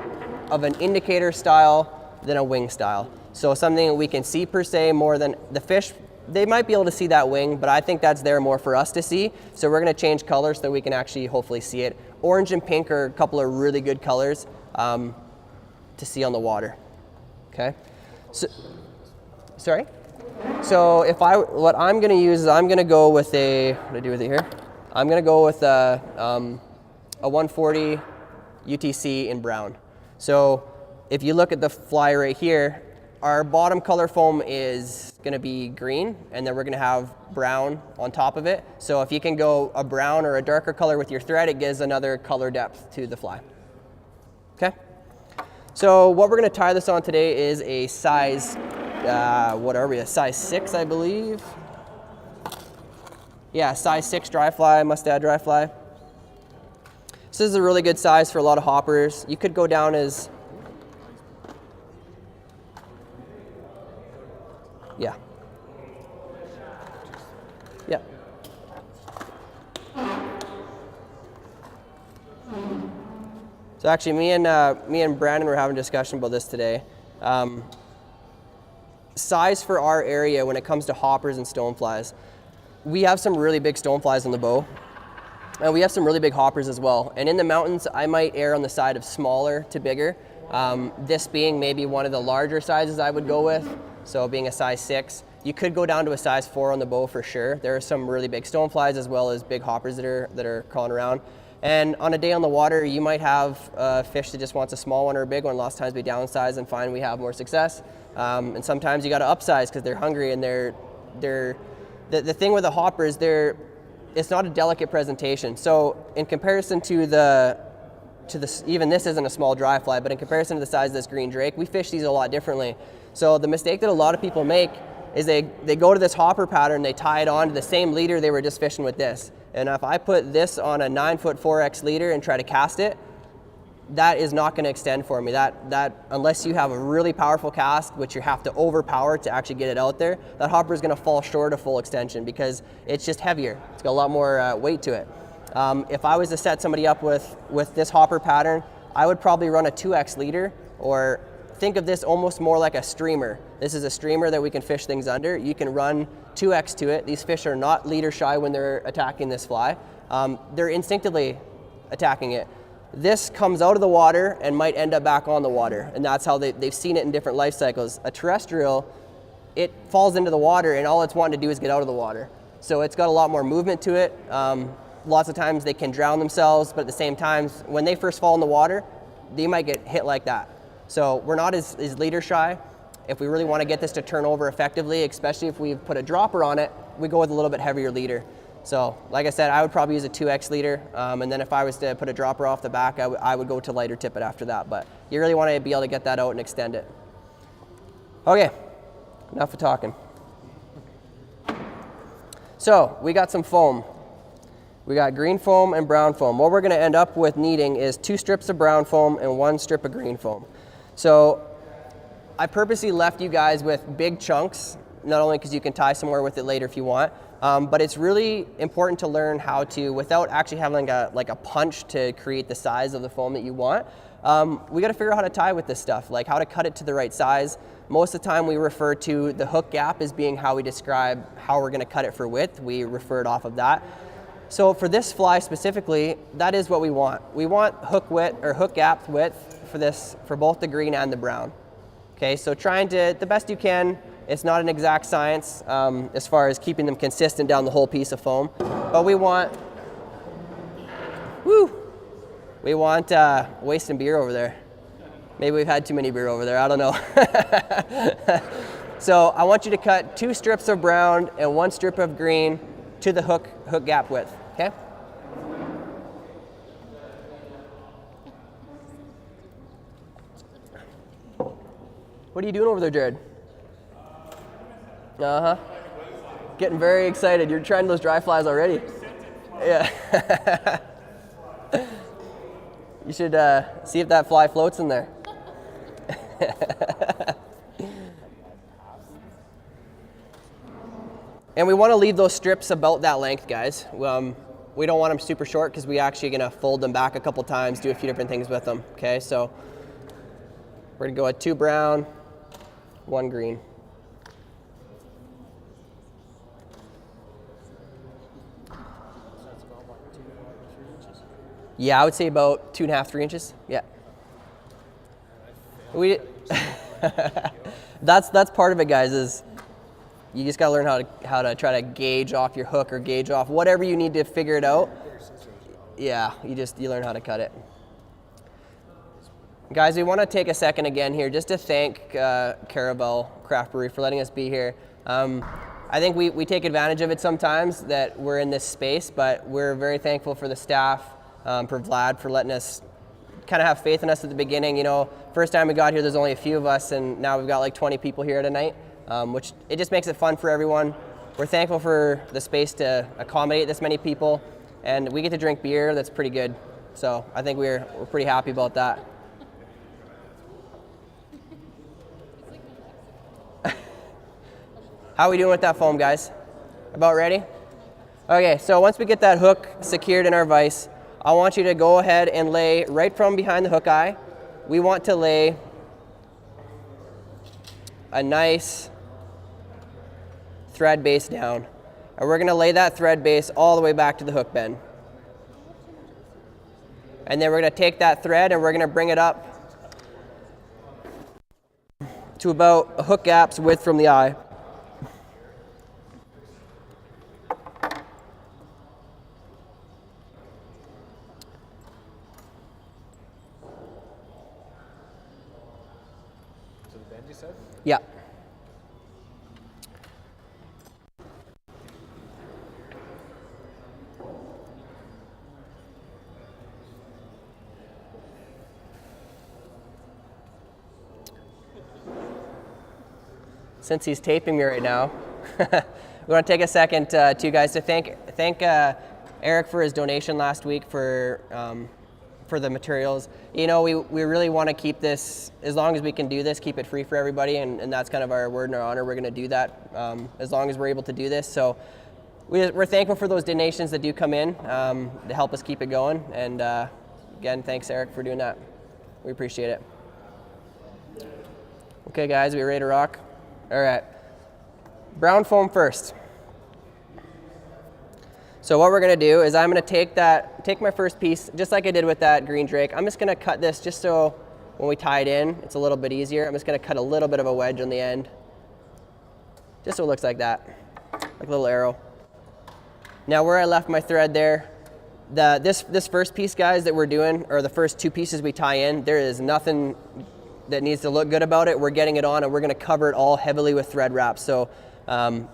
of an indicator style than a wing style. So something that we can see per se more than the fish. They might be able to see that wing, but I think that's there more for us to see. So we're going to change colors so that we can actually hopefully see it. Orange and pink are a couple of really good colors to see on the water. Okay. Sorry. So what I'm going to use is I'm going to go with what do I do with it here? I'm going to go with a 140 UTC in brown. So if you look at the fly right here, our bottom color foam is going to be green, and then we're going to have brown on top of it. So if you can go a brown or a darker color with your thread, it gives another color depth to the fly. Okay. So what we're going to tie this on today is a size, what are we, a size 6, I believe. Yeah, size 6 dry fly, mustad dry fly. This is a really good size for a lot of hoppers. You could go down as, yeah. Yeah. So actually, me and Brandon were having a discussion about this today. Size for our area when it comes to hoppers and stoneflies. We have some really big stoneflies on the bow, and we have some really big hoppers as well. And in the mountains, I might err on the side of smaller to bigger. This being maybe one of the larger sizes I would go with. So being a size 6, you could go down to a size 4 on the bow for sure. There are some really big stoneflies as well as big hoppers that are crawling around. And on a day on the water, you might have a fish that just wants a small one or a big one. Lots of times we downsize and find we have more success. And sometimes you got to upsize because they're hungry, and the thing with the hoppers, it's not a delicate presentation. So in comparison to even this isn't a small dry fly, but in comparison to the size of this green drake, we fish these a lot differently. So the mistake that a lot of people make is they go to this hopper pattern, they tie it on to the same leader they were just fishing with this. And if I put this on a 9-foot 4X leader and try to cast it, that is not going to extend for me. That unless you have a really powerful cast, which you have to overpower to actually get it out there, that hopper is going to fall short of full extension because it's just heavier. It's got a lot more weight to it. If I was to set somebody up with this hopper pattern, I would probably run a 2X leader, or think of this almost more like a streamer. This is a streamer that we can fish things under. You can run 2X to it. These fish are not leader shy when they're attacking this fly. They're instinctively attacking it. This comes out of the water and might end up back on the water, and that's how they've seen it in different life cycles. A terrestrial, it falls into the water and all it's wanting to do is get out of the water. So it's got a lot more movement to it. Lots of times they can drown themselves, but at the same time, when they first fall in the water, they might get hit like that. So we're not as leader shy. If we really want to get this to turn over effectively, especially if we've put a dropper on it, we go with a little bit heavier leader. So like I said, I would probably use a 2X leader, and then if I was to put a dropper off the back, I would go to lighter tippet after that. But you really want to be able to get that out and extend it. Okay, enough of talking. So we got some foam. We got green foam and brown foam. What we're going to end up with needing is 2 strips of brown foam and 1 strip of green foam. So I purposely left you guys with big chunks, not only because you can tie somewhere with it later if you want, but it's really important to learn how to, without actually having like a punch to create the size of the foam that you want, we got to figure out how to tie with this stuff, like how to cut it to the right size. Most of the time we refer to the hook gap as being how we describe how we're going to cut it for width. We refer it off of that. So for this fly specifically, that is what we want. We want hook width or hook gap width for this, for both the green and the brown. Okay, so trying to, the best you can. It's not an exact science as far as keeping them consistent down the whole piece of foam, but we want, wasting beer over there. Maybe we've had too many beer over there, I don't know. So I want you to cut 2 strips of brown and 1 strip of green to the hook gap width, okay? What are you doing over there, Jared? Uh-huh. Getting very excited. You're trying those dry flies already. Yeah. You should see if that fly floats in there. And we want to leave those strips about that length, guys. We don't want them super short because we actually going to fold them back a couple times, do a few different things with them. Okay, so we're going to go at 2 brown, 1 green. Yeah, I would say about 2.5, 3 inches. Yeah. We. That's part of it, guys. Is you just gotta learn how to try to gauge off your hook or gauge off whatever you need to figure it out. Yeah, you learn how to cut it. Guys, we want to take a second again here just to thank Caravel Craft Brewery for letting us be here. I think we take advantage of it sometimes that we're in this space, but we're very thankful for the staff, for Vlad for letting us kind of have faith in us at the beginning. You know, first time we got here, there's only a few of us, and now we've got like 20 people here tonight, which it just makes it fun for everyone. We're thankful for the space to accommodate this many people, and we get to drink beer that's pretty good. So I think we're pretty happy about that. How are we doing with that foam, guys? About ready? Okay, so once we get that hook secured in our vise, I want you to go ahead and lay right from behind the hook eye. We want to lay a nice thread base down. And we're gonna lay that thread base all the way back to the hook bend. And then we're gonna take that thread and we're gonna bring it up to about a hook gap's width from the eye. Yeah. Since he's taping me right now, we want to take a second, too, guys, to thank Eric for his donation last week for the materials. You know, we really want to keep this, as long as we can do this, keep it free for everybody, and that's kind of our word and our honor. We're going to do that as long as we're able to do this. So we're thankful for those donations that do come in to help us keep it going. And again, thanks, Eric, for doing that. We appreciate it. Okay, guys, we ready to rock? All right. Brown foam first. So what we're gonna do is I'm gonna take my first piece, just like I did with that green drake. I'm just gonna cut this just so when we tie it in, it's a little bit easier. I'm just gonna cut a little bit of a wedge on the end, just so it looks like that, like a little arrow. Now where I left my thread there, this first piece, guys, that we're doing, or the first 2 pieces we tie in, there is nothing that needs to look good about it. We're getting it on and we're gonna cover it all heavily with thread wrap. So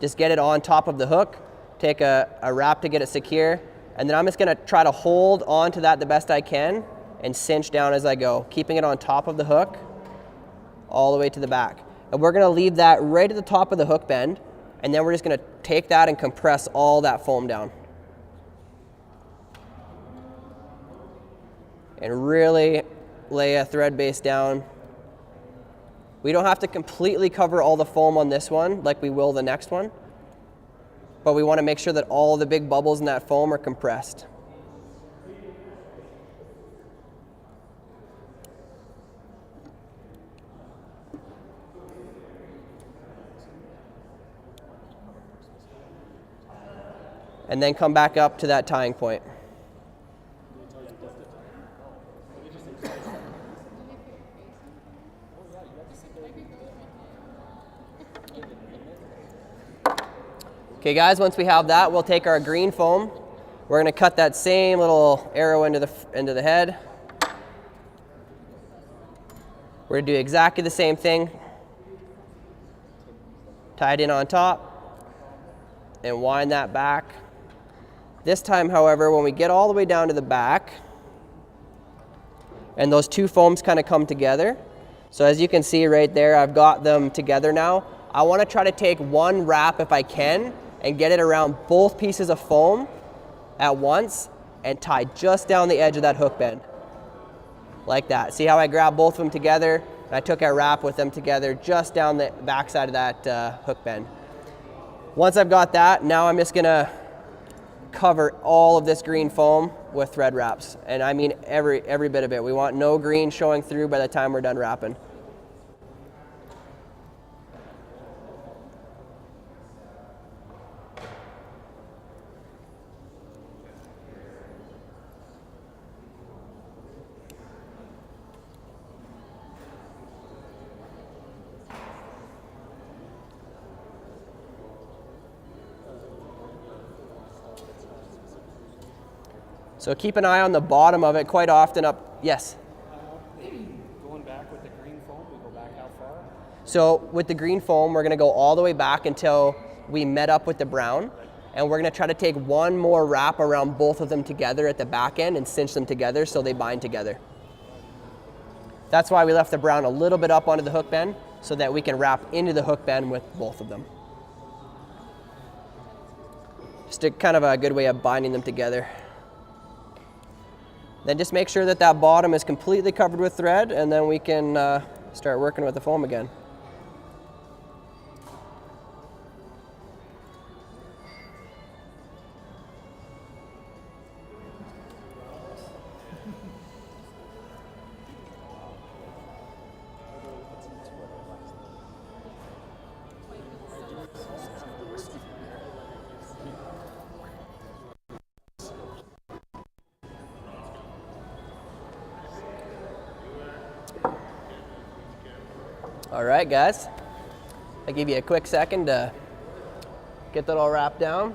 just get it on top of the hook, take a wrap to get it secure, and then I'm just gonna try to hold on to that the best I can and cinch down as I go, keeping it on top of the hook all the way to the back. And we're gonna leave that right at the top of the hook bend, and then we're just gonna take that and compress all that foam down. And really lay a thread base down. We don't have to completely cover all the foam on this one like we will the next one, but we want to make sure that all the big bubbles in that foam are compressed. And then come back up to that tying point. Okay, guys, once we have that, we'll take our green foam. We're gonna cut that same little arrow into the head. We're gonna do exactly the same thing. Tie it in on top and wind that back. This time, however, when we get all the way down to the back and those 2 foams kind of come together, So as you can see right there, I've got them together now. I want to try to take one wrap if I can and get it around both pieces of foam at once and tie just down the edge of that hook bend. Like that. See how I grabbed both of them together and I took a wrap with them together just down the backside of that hook bend. Once I've got that, now I'm just gonna cover all of this green foam with thread wraps. And I mean every bit of it. We want no green showing through by the time we're done wrapping. So keep an eye on the bottom of it quite often up, yes? Going back with the green foam, we go back how far? So with the green foam, we're gonna go all the way back until we met up with the brown. And we're gonna try to take one more wrap around both of them together at the back end and cinch them together so they bind together. That's why we left the brown a little bit up onto the hook bend so that we can wrap into the hook bend with both of them. Just a kind of a good way of binding them together. Then just make sure that that bottom is completely covered with thread, and then we can start working with the foam again. All right, guys. I'll give you a quick second to get that all wrapped down.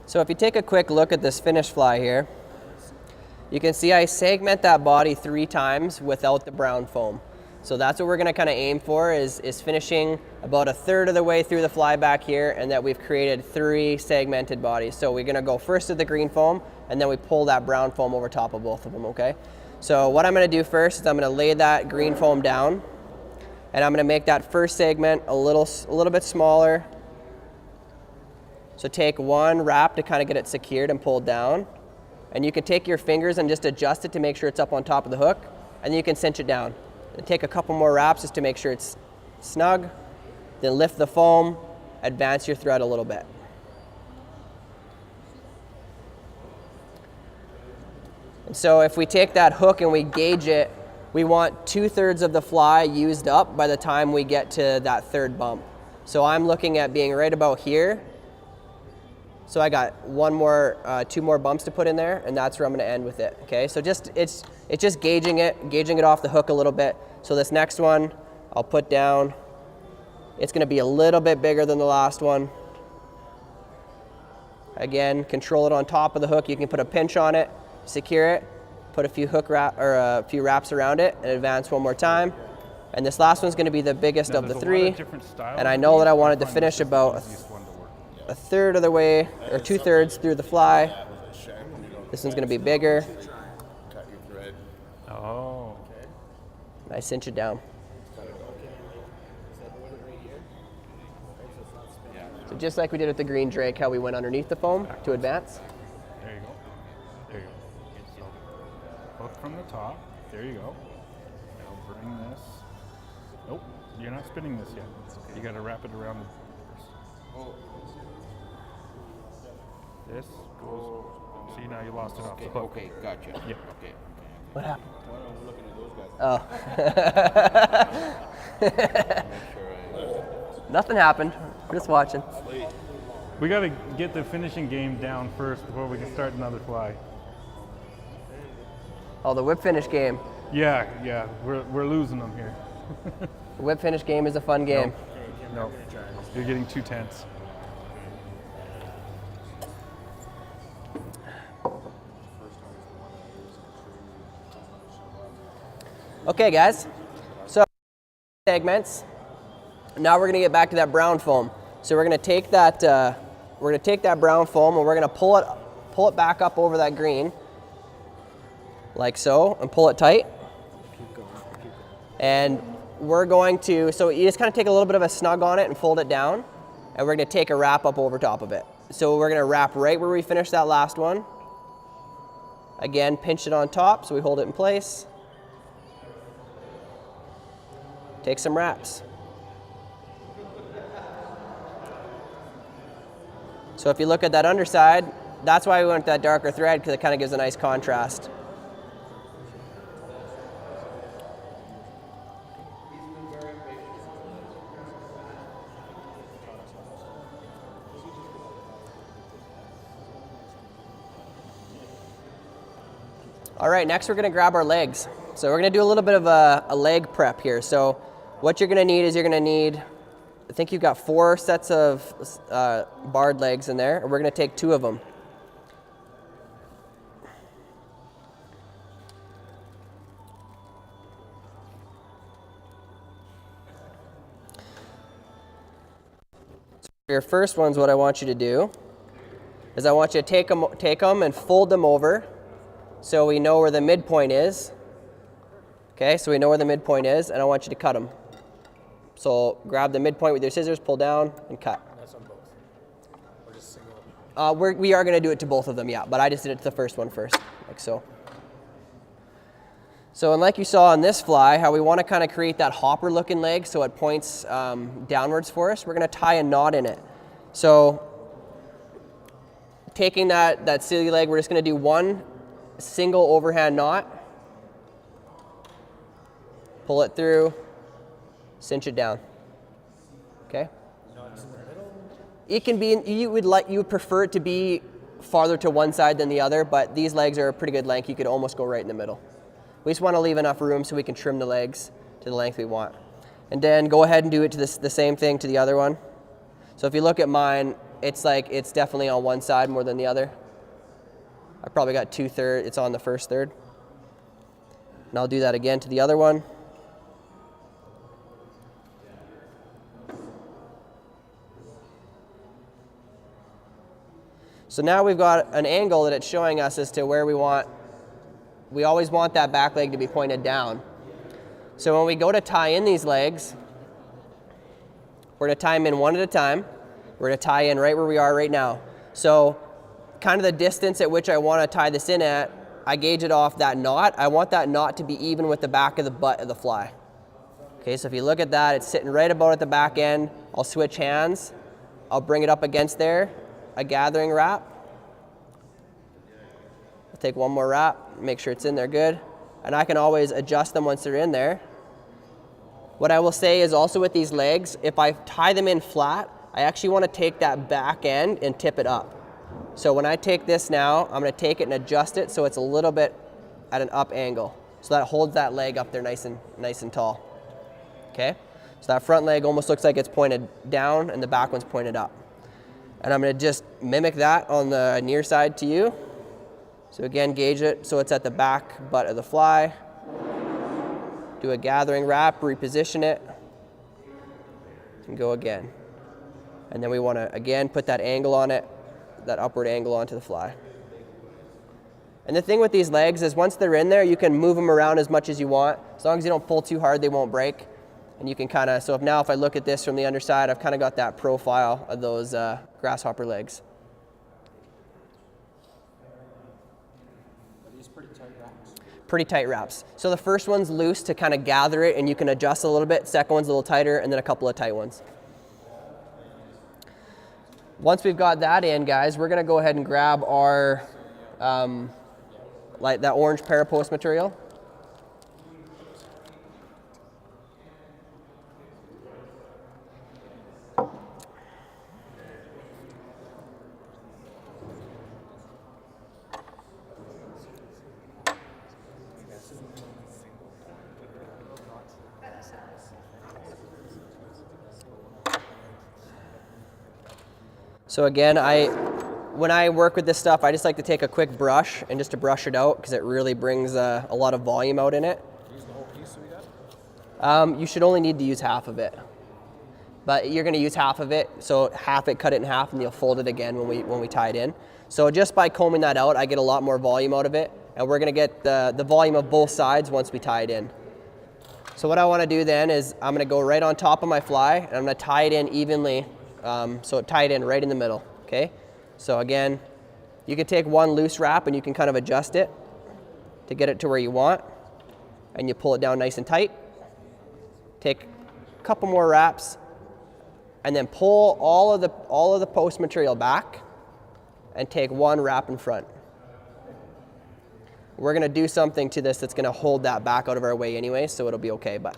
So if you take a quick look at this finish fly here, you can see I segment that body 3 times without the brown foam. So that's what we're gonna kinda aim for is finishing about 1/3 of the way through the fly back here, and that we've created 3 segmented bodies. So we're gonna go first to the green foam, and then we pull that brown foam over top of both of them, okay? So what I'm gonna do first is I'm gonna lay that green foam down, and I'm gonna make that first segment a little bit smaller. So take one wrap to kind of get it secured and pulled down. And you can take your fingers and just adjust it to make sure it's up on top of the hook, and then you can cinch it down. And take a couple more wraps just to make sure it's snug. Then lift the foam, advance your thread a little bit. And so if we take that hook and we gauge it, we want 2/3 of the fly used up by the time we get to that 3rd bump. So I'm looking at being right about here. So I got 2 more bumps to put in there, and that's where I'm gonna end with it, okay? So it's just gauging it off the hook a little bit. So this next one, I'll put down. It's gonna be a little bit bigger than the last one. Again, control it on top of the hook. You can put a pinch on it, secure it, put a few wraps around it, and advance one more time. And this last one's gonna be the biggest of the 3. And I know that I wanted to finish about 1/3 of the way, or 2/3 through the fly. This one's gonna be bigger. Cut your thread. Oh. I cinch it down. So just like we did with the green drake, how we went underneath the foam to advance. There you go. There you go. So hook from the top. There you go. Now bring this. Nope, you're not spinning this yet. You got to wrap it around the first. This goes. See, now you lost it off the hook. Okay, gotcha. Yeah. Okay. What happened? Well, we're looking at those guys. Oh. Nothing happened. We're just watching. We got to get the finishing game down first before we can start another fly. Oh, the whip finish game. Yeah, we're losing them here. The whip finish game is a fun game. No, you're getting too tense. Okay, guys. So segments. Now we're gonna get back to that brown foam. So we're gonna take that brown foam and we're gonna pull it back up over that green, like so, and pull it tight. And we're going to, so you just kind of take a little bit of a snug on it and fold it down, and we're gonna take a wrap up over top of it. So we're gonna wrap right where we finished that last one. Again, pinch it on top so we hold it in place. Take some wraps. So if you look at that underside, that's why we went with that darker thread, because it kind of gives a nice contrast. All right, next we're gonna grab our legs. So we're gonna do a little bit of a leg prep here. So what you're gonna need is I think you've got 4 sets of barred legs in there, and we're gonna take 2 of them. So your first ones, what I want you to do is I want you to take them and fold them over so we know where the midpoint is. Okay, so we know where the midpoint is, and I want you to cut them. So grab the midpoint with your scissors, pull down, and cut. That's on both. Or just single? We are going to do it to both of them, yeah, but I just did it to the first one first, like so. So, and like you saw on this fly, how we want to kind of create that hopper looking leg so it points downwards for us, we're going to tie a knot in it. So taking that silly leg, we're just going to do one single overhand knot, pull it through, cinch it down. Okay? It can be, you would prefer it to be farther to one side than the other, but these legs are a pretty good length. You could almost go right in the middle. We just want to leave enough room so we can trim the legs to the length we want. And then go ahead and do it to the same thing to the other one. So if you look at mine, it's definitely on one side more than the other. I probably got 2/3, it's on the first third. And I'll do that again to the other one. So now we've got an angle that it's showing us as to where we always want that back leg to be pointed down. So when we go to tie in these legs, we're gonna tie them in one at a time. We're gonna tie in right where we are right now. So kind of the distance at which I wanna tie this in at, I gauge it off that knot. I want that knot to be even with the back of the butt of the fly. Okay, so if you look at that, it's sitting right about at the back end. I'll switch hands. I'll bring it up against there. A gathering wrap. I'll take one more wrap, make sure it's in there good. And I can always adjust them once they're in there. What I will say is also with these legs, if I tie them in flat, I actually want to take that back end and tip it up. So when I take this now, I'm going to take it and adjust it so it's a little bit at an up angle. So that holds that leg up there nice and tall. Okay? So that front leg almost looks like it's pointed down and the back one's pointed up. And I'm going to just mimic that on the near side to you. So again, gauge it so it's at the back butt of the fly. Do a gathering wrap, reposition it, and go again. And then we want to, again, put that angle on it, that upward angle onto the fly. And the thing with these legs is once they're in there, you can move them around as much as you want. As long as you don't pull too hard, they won't break. And you can kind of, so if I look at this from the underside, I've kind of got that profile of those grasshopper legs. Are these pretty tight wraps? Pretty tight wraps. So the first one's loose to kind of gather it and you can adjust a little bit. Second one's a little tighter, and then a couple of tight ones. Once we've got that in, guys, we're gonna go ahead and grab our, like that orange parapost material. So again, when I work with this stuff, I just like to take a quick brush and just to brush it out because it really brings a lot of volume out in it. Use the whole piece? You should only need to use half of it. But you're gonna use half of it, so half it, cut it in half, and you'll fold it again when we tie it in. So just by combing that out, I get a lot more volume out of it, and we're gonna get the volume of both sides once we tie it in. So what I wanna do then is I'm gonna go right on top of my fly, and I'm gonna tie it in evenly, so tie it in right in the middle, okay? So again, you can take one loose wrap and you can kind of adjust it to get it to where you want, and you pull it down nice and tight. Take a couple more wraps, and then pull all of the post material back and take one wrap in front. We're gonna do something to this that's gonna hold that back out of our way anyway, so it'll be okay. But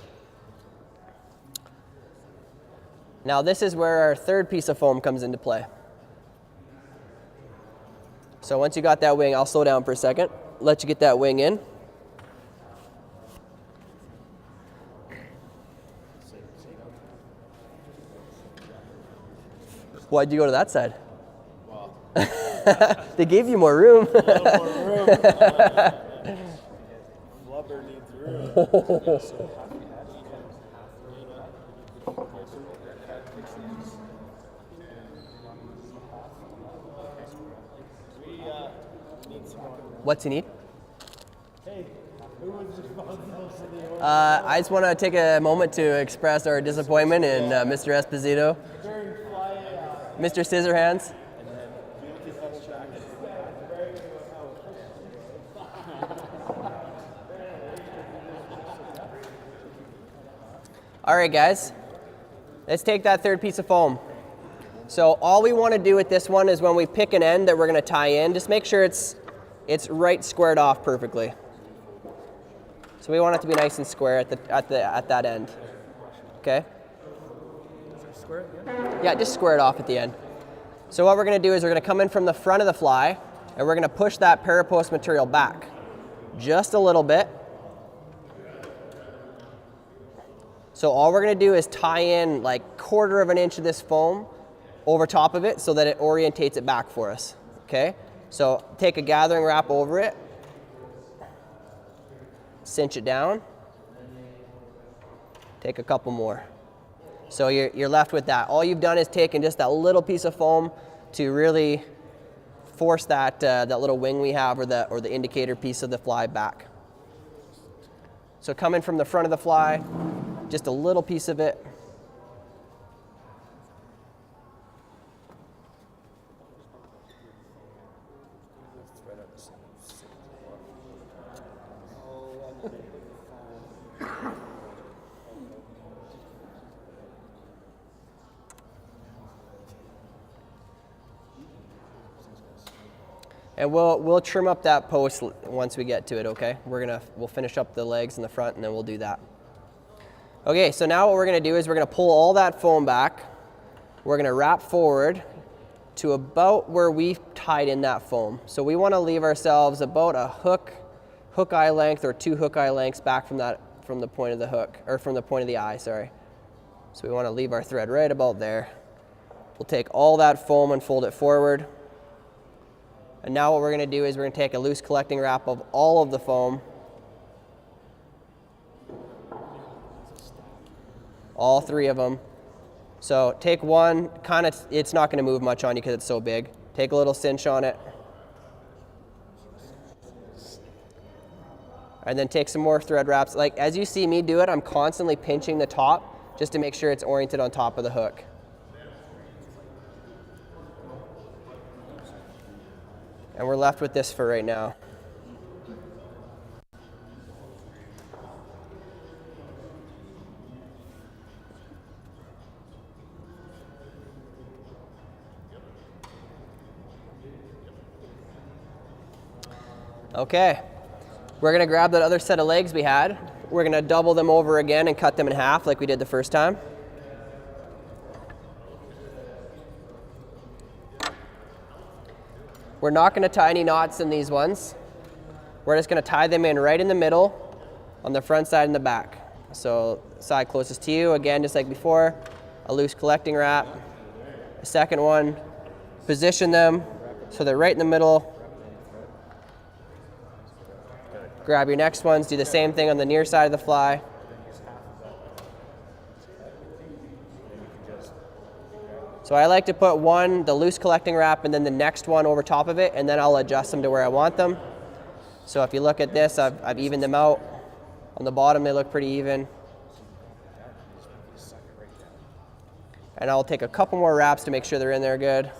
now this is where our third piece of foam comes into play. So once you got that wing, I'll slow down for a second, let you get that wing in. Why'd you go to that side? Well, they gave you more room. a little more room. Blubber needs room. What's he need? Hey, who was responsible for the order? I just want to take a moment to express our disappointment in Mr. Esposito, Mr. Scissorhands. All right, guys, let's take that third piece of foam. So all we want to do with this one is when we pick an end that we're going to tie in, just make sure it's right squared off perfectly. So we want it to be nice and square at that end. Okay? Square it again? Yeah, just square it off at the end. So what we're going to do is we're going to come in from the front of the fly, and we're going to push that parapost material back just a little bit. So all we're going to do is tie in like 1/4 of an inch of this foam over top of it so that it orientates it back for us. Okay? So take a gathering wrap over it, cinch it down, take a couple more. So you're left with that. All you've done is taken just that little piece of foam to really force that little wing we have or the indicator piece of the fly back. So coming from the front of the fly, just a little piece of it. And we'll trim up that post once we get to it, okay? We'll finish up the legs in the front and then we'll do that. Okay, so now what we're gonna do is we're gonna pull all that foam back. We're gonna wrap forward to about where we've tied in that foam. So we wanna leave ourselves about a hook eye length or 2 hook eye lengths back from the point of the hook, or from the point of the eye, sorry. So we wanna leave our thread right about there. We'll take all that foam and fold it forward. And now what we're going to do is we're going to take a loose collecting wrap of all of the foam, all 3 of them. So take one, it's not going to move much on you because it's so big. Take a little cinch on it. And then take some more thread wraps. Like as you see me do it, I'm constantly pinching the top just to make sure it's oriented on top of the hook. And we're left with this for right now. Okay, we're gonna grab that other set of legs we had. We're gonna double them over again and cut them in half like we did the first time. We're not going to tie any knots in these ones. We're just going to tie them in right in the middle on the front side and the back. So side closest to you, again, just like before, a loose collecting wrap. A second one, position them so they're right in the middle. Grab your next ones, do the same thing on the near side of the fly. So I like to put one, the loose collecting wrap, and then the next one over top of it, and then I'll adjust them to where I want them. So if you look at this, I've evened them out. On the bottom, they look pretty even. And I'll take a couple more wraps to make sure they're in there good.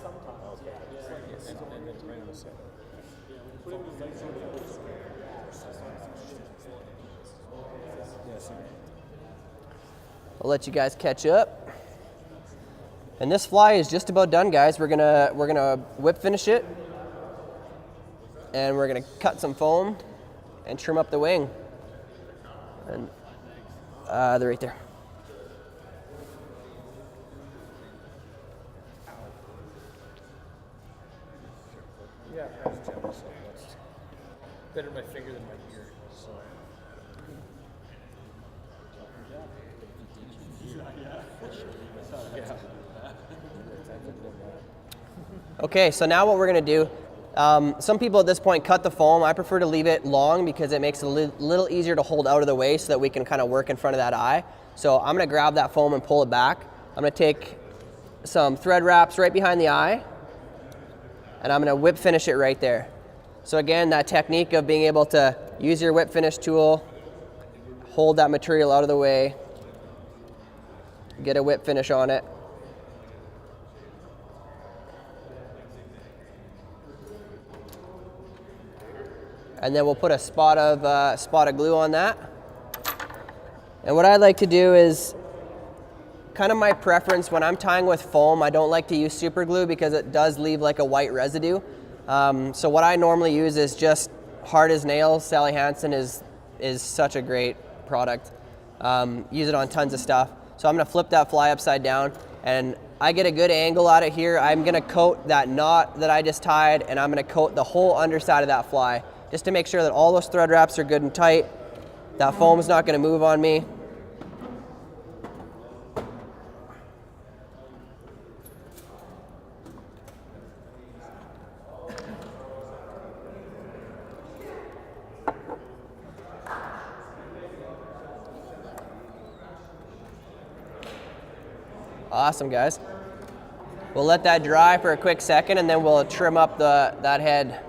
I'll let you guys catch up. And this fly is just about done, guys. We're gonna whip finish it, and we're gonna cut some foam and trim up the wing. And they're right there. Yeah, that's generous. That's better my finger than my ear. So. Okay, so now what we're gonna do, some people at this point cut the foam. I prefer to leave it long because it makes it a little easier to hold out of the way so that we can kind of work in front of that eye. So I'm gonna grab that foam and pull it back. I'm gonna take some thread wraps right behind the eye, and I'm gonna whip finish it right there. So again, that technique of being able to use your whip finish tool, hold that material out of the way, get a whip finish on it. And then we'll put a spot of glue on that. And what I like to do is, kind of my preference when I'm tying with foam, I don't like to use super glue because it does leave like a white residue. So what I normally use is just hard as nails. Sally Hansen is such a great product. Use it on tons of stuff. So I'm gonna flip that fly upside down, and I get a good angle at it here. I'm gonna coat that knot that I just tied, and I'm gonna coat the whole underside of that fly, just to make sure that all those thread wraps are good and tight. That foam is not gonna move on me. Awesome, guys. We'll let that dry for a quick second, and then we'll trim up that head.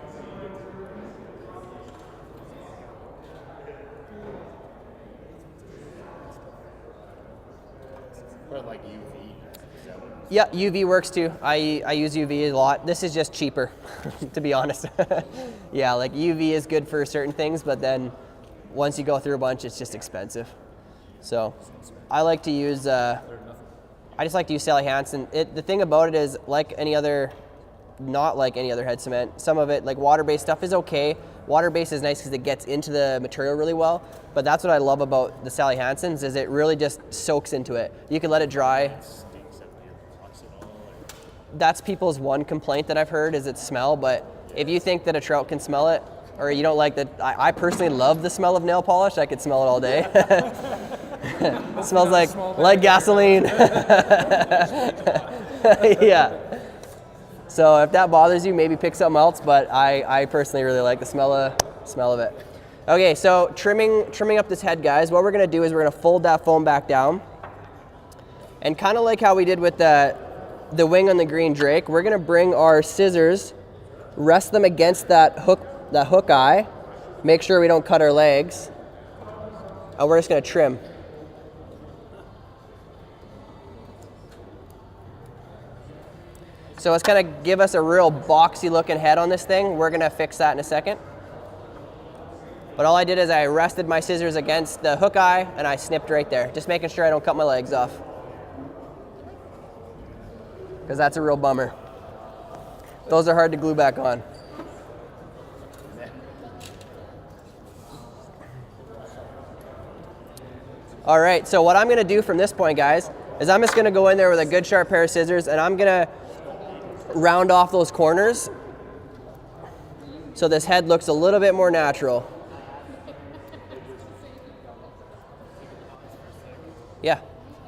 Or like UV. Yeah, UV works too. I use UV a lot. This is just cheaper, to be honest. Yeah, like UV is good for certain things, but then once you go through a bunch, it's just expensive. So I like to use, I just like to use Sally Hansen. The thing about it is, like any other, not like any other head cement, some of it, like water-based stuff is okay. Water-based is nice because it gets into the material really well, but that's what I love about the Sally Hansens is it really just soaks into it. You can let it dry. That's people's one complaint that I've heard is its smell, but if you think that a trout can smell it, or you don't like that, I personally love the smell of nail polish. I could smell it all day. It smells like gasoline. Yeah. So if that bothers you, maybe pick something else, but I personally really like the smell of it. Okay, so trimming up this head, guys, what we're gonna do is we're gonna fold that foam back down. And kind of like how we did with the wing on the green drake, we're gonna bring our scissors, rest them against that hook eye, make sure we don't cut our legs, and we're just gonna trim. So it's gonna give us a real boxy looking head on this thing. We're gonna fix that in a second. But all I did is I rested my scissors against the hook eye and I snipped right there, just making sure I don't cut my legs off. Because that's a real bummer. Those are hard to glue back on. All right, so what I'm gonna do from this point, guys, is I'm just gonna go in there with a good sharp pair of scissors and I'm gonna round off those corners so this head looks a little bit more natural. Yeah.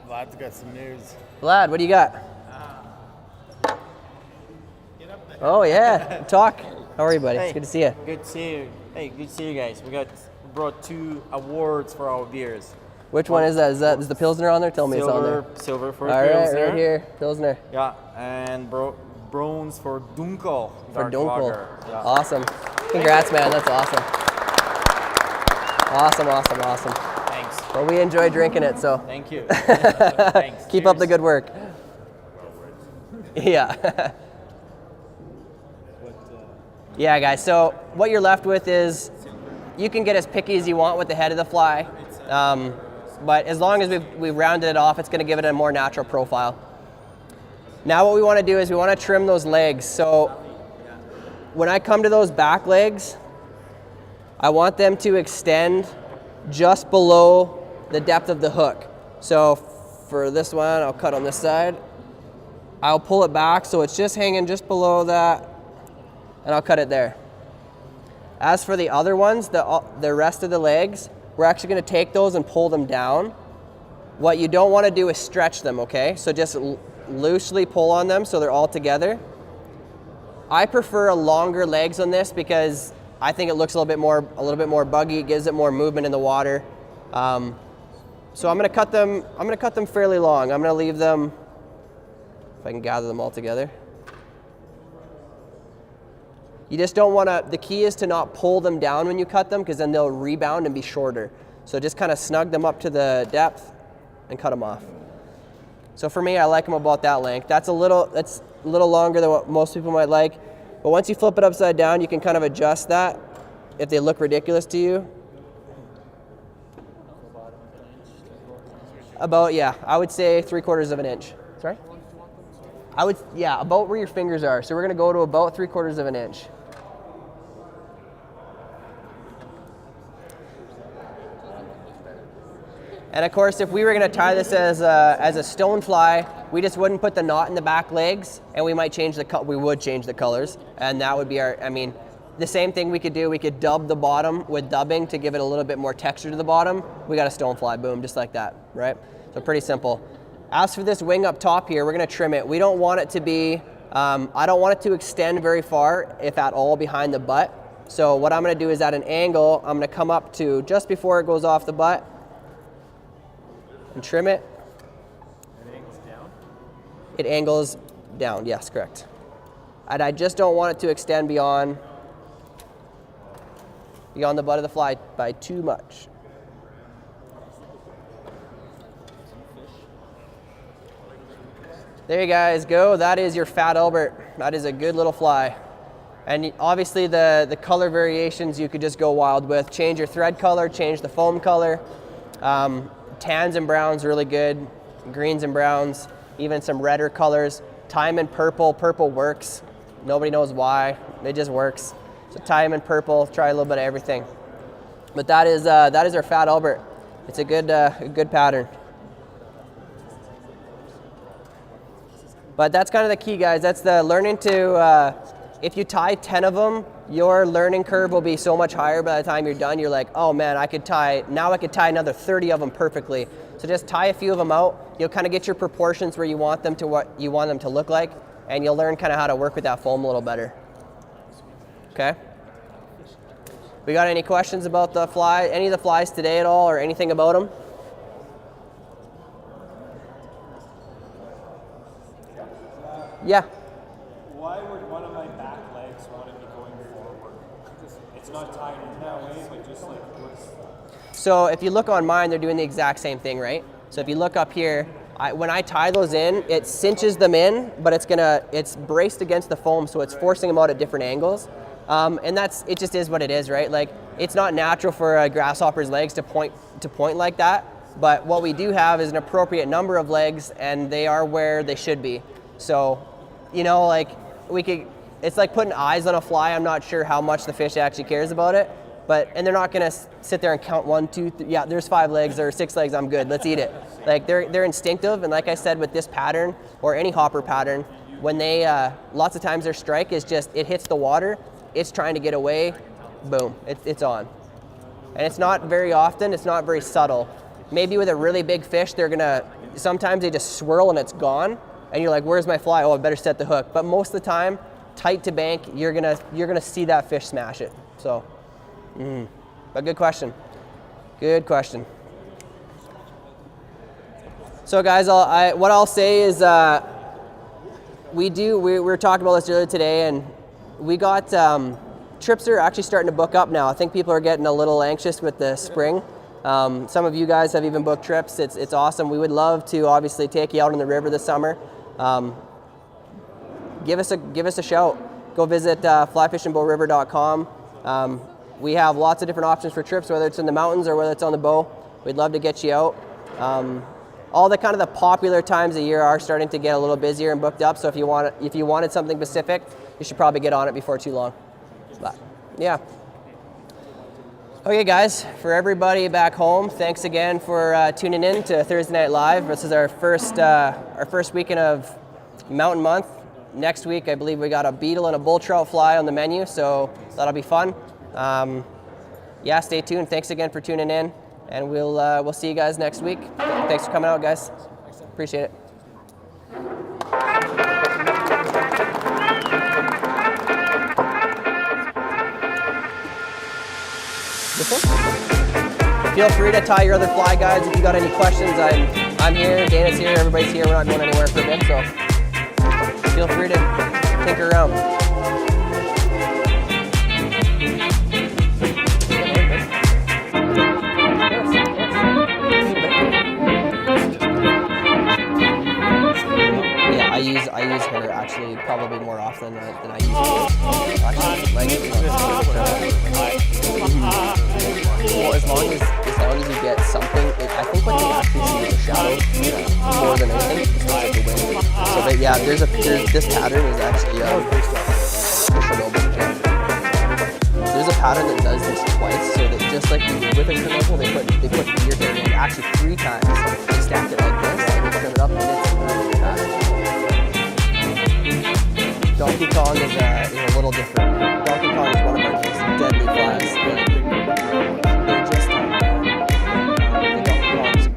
Vlad's got some news. Vlad, what do you got? Oh yeah, talk. How are you, buddy? Hey, It's good to see you. Good to see you. Hey, good to see you guys. We brought 2 awards for our beers. Which one is that? Is the Pilsner on there? Tell me it's on there. Silver for All right, Pilsner. right here, Pilsner. Yeah, and bronze for Dunkel. For dark Dunkel. lager. Yeah. Awesome. Congrats, man. That's awesome. Awesome, awesome, awesome. Thanks. Well, we enjoy drinking it, so Thank you. Thanks. keep up the good work. Yeah. Yeah, guys. So what you're left with is you can get as picky as you want with the head of the fly, but as long as we've rounded it off, it's going to give it a more natural profile. Now what we want to do is we want to trim those legs. So when I come to those back legs, I want them to extend just below the depth of the hook. So for this one, I'll cut on this side. I'll pull it back so it's just hanging just below that, and I'll cut it there. As for the other ones, the rest of the legs, we're actually going to take those and pull them down. What you don't want to do is stretch them, okay? So just loosely pull on them so they're all together. I prefer longer legs on this because I think it looks a little bit more buggy. It gives it more movement in the water. So I'm going to cut them. I'm going to cut them fairly long. I'm going to leave them. If I can gather them all together. You just don't want to. The key is to not pull them down when you cut them, because then they'll rebound and be shorter. So just kind of snug them up to the depth and cut them off. So for me, I like them about that length. That's a little longer than what most people might like. But once you flip it upside down, you can kind of adjust that if they look ridiculous to you. About, yeah, I would say 3/4 of an inch. Sorry? About where your fingers are. So we're gonna go to about 3/4 of an inch. And of course, if we were gonna tie this as a stone fly, we just wouldn't put the knot in the back legs, and we might change we would change the colors, and that would be the same thing we could do. We could dub the bottom with dubbing to give it a little bit more texture to the bottom. We got a stone fly, boom, just like that, right? So pretty simple. As for this wing up top here, we're gonna trim it. We don't want it to be, I don't want it to extend very far, if at all, behind the butt. So what I'm gonna do is at an angle, I'm gonna come up to just before it goes off the butt and trim it. It angles down? It angles down, yes, correct. And I just don't want it to extend beyond the butt of the fly by too much. There you guys go. That is your Fat Albert. That is a good little fly. And obviously the color variations you could just go wild with. Change your thread color, change the foam color. Tans and browns really good. Greens and browns, even some redder colors. Tie them in purple. Purple works. Nobody knows why. It just works. So tie them in purple. Try a little bit of everything. But that is our Fat Albert. It's a good pattern. But that's kind of the key, guys. That's the learning to, if you tie 10 of them, your learning curve will be so much higher by the time you're done. You're like, oh man, I could tie another 30 of them perfectly. So just tie a few of them out. You'll kind of get your proportions where you want them to what you want them to look like, and you'll learn kind of how to work with that foam a little better. Okay? We got any questions about the fly, any of the flies today at all, or anything about them? Yeah. Why would one of my back legs want to be going forward? It's not tied in that way, but just like what's... So if you look on mine, they're doing the exact same thing, right? So if you look up here, when I tie those in, it cinches them in, but it's braced against the foam, so it's forcing them out at different angles. And it just is what it is, right? Like, it's not natural for a grasshopper's legs to point like that, but what we do have is an appropriate number of legs, and they are where they should be. So, you know, like, it's like putting eyes on a fly. I'm not sure how much the fish actually cares about it, and they're not gonna sit there and count 1, 2, 3, yeah, there's 5 legs or 6 legs, I'm good, let's eat it. Like, they're instinctive, and like I said, with this pattern, or any hopper pattern, when they, lots of times their strike is just, it hits the water, it's trying to get away, boom, it's on. And it's not very often, it's not very subtle. Maybe with a really big fish, sometimes they just swirl and it's gone, and you're like, where's my fly? Oh, I better set the hook. But most of the time, tight to bank, you're gonna see that fish smash it. So, but good question. Good question. So guys, what I'll say is we were talking about this earlier today, and we got trips are actually starting to book up now. I think people are getting a little anxious with the spring. Some of you guys have even booked trips. It's awesome. We would love to obviously take you out on the river this summer. Give us a shout. Go visit flyfishandbowriver.com. We have lots of different options for trips, whether it's in the mountains or whether it's on the bow. We'd love to get you out. All the kind of the popular times of year are starting to get a little busier and booked up. So if you wanted something specific, you should probably get on it before too long. But, yeah. Okay, guys. For everybody back home, thanks again for tuning in to Thursday Night Live. This is our first weekend of Mountain Month. Next week, I believe we got a beetle and a bull trout fly on the menu, so that'll be fun. Yeah, stay tuned. Thanks again for tuning in, and we'll see you guys next week. Thanks for coming out, guys. Appreciate it. This one? Feel free to tie your other fly, guys. If you got any questions, I'm here. Dana's here. Everybody's here. We're not going anywhere for a bit, so feel free to tinker around. Yeah, I use her actually probably more often than I use her. Actually, like, well, as long as you get something, I think what they actually see is the shadow more than anything, just like the wind. So, but yeah, this pattern is actually there's a pattern that does this twice, so that just like with a Chernobyl, they put your hair in actually 3 times. They stack it like this, and they trim it up, and it's really fast. Donkey Kong is a little different. Donkey Kong is one of our most deadly flies. They're just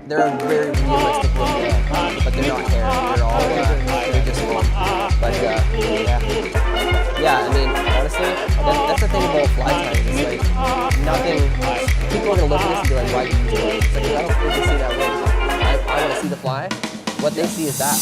they're a very realistic looking, but they're not hair. They're all they're just fun. But yeah. I mean, honestly, that's the thing about fly tying. It's like nothing. People are gonna look at this and be like, "Why do you do it?" It's like I don't think they see that way. I want to see the fly. What they see is that.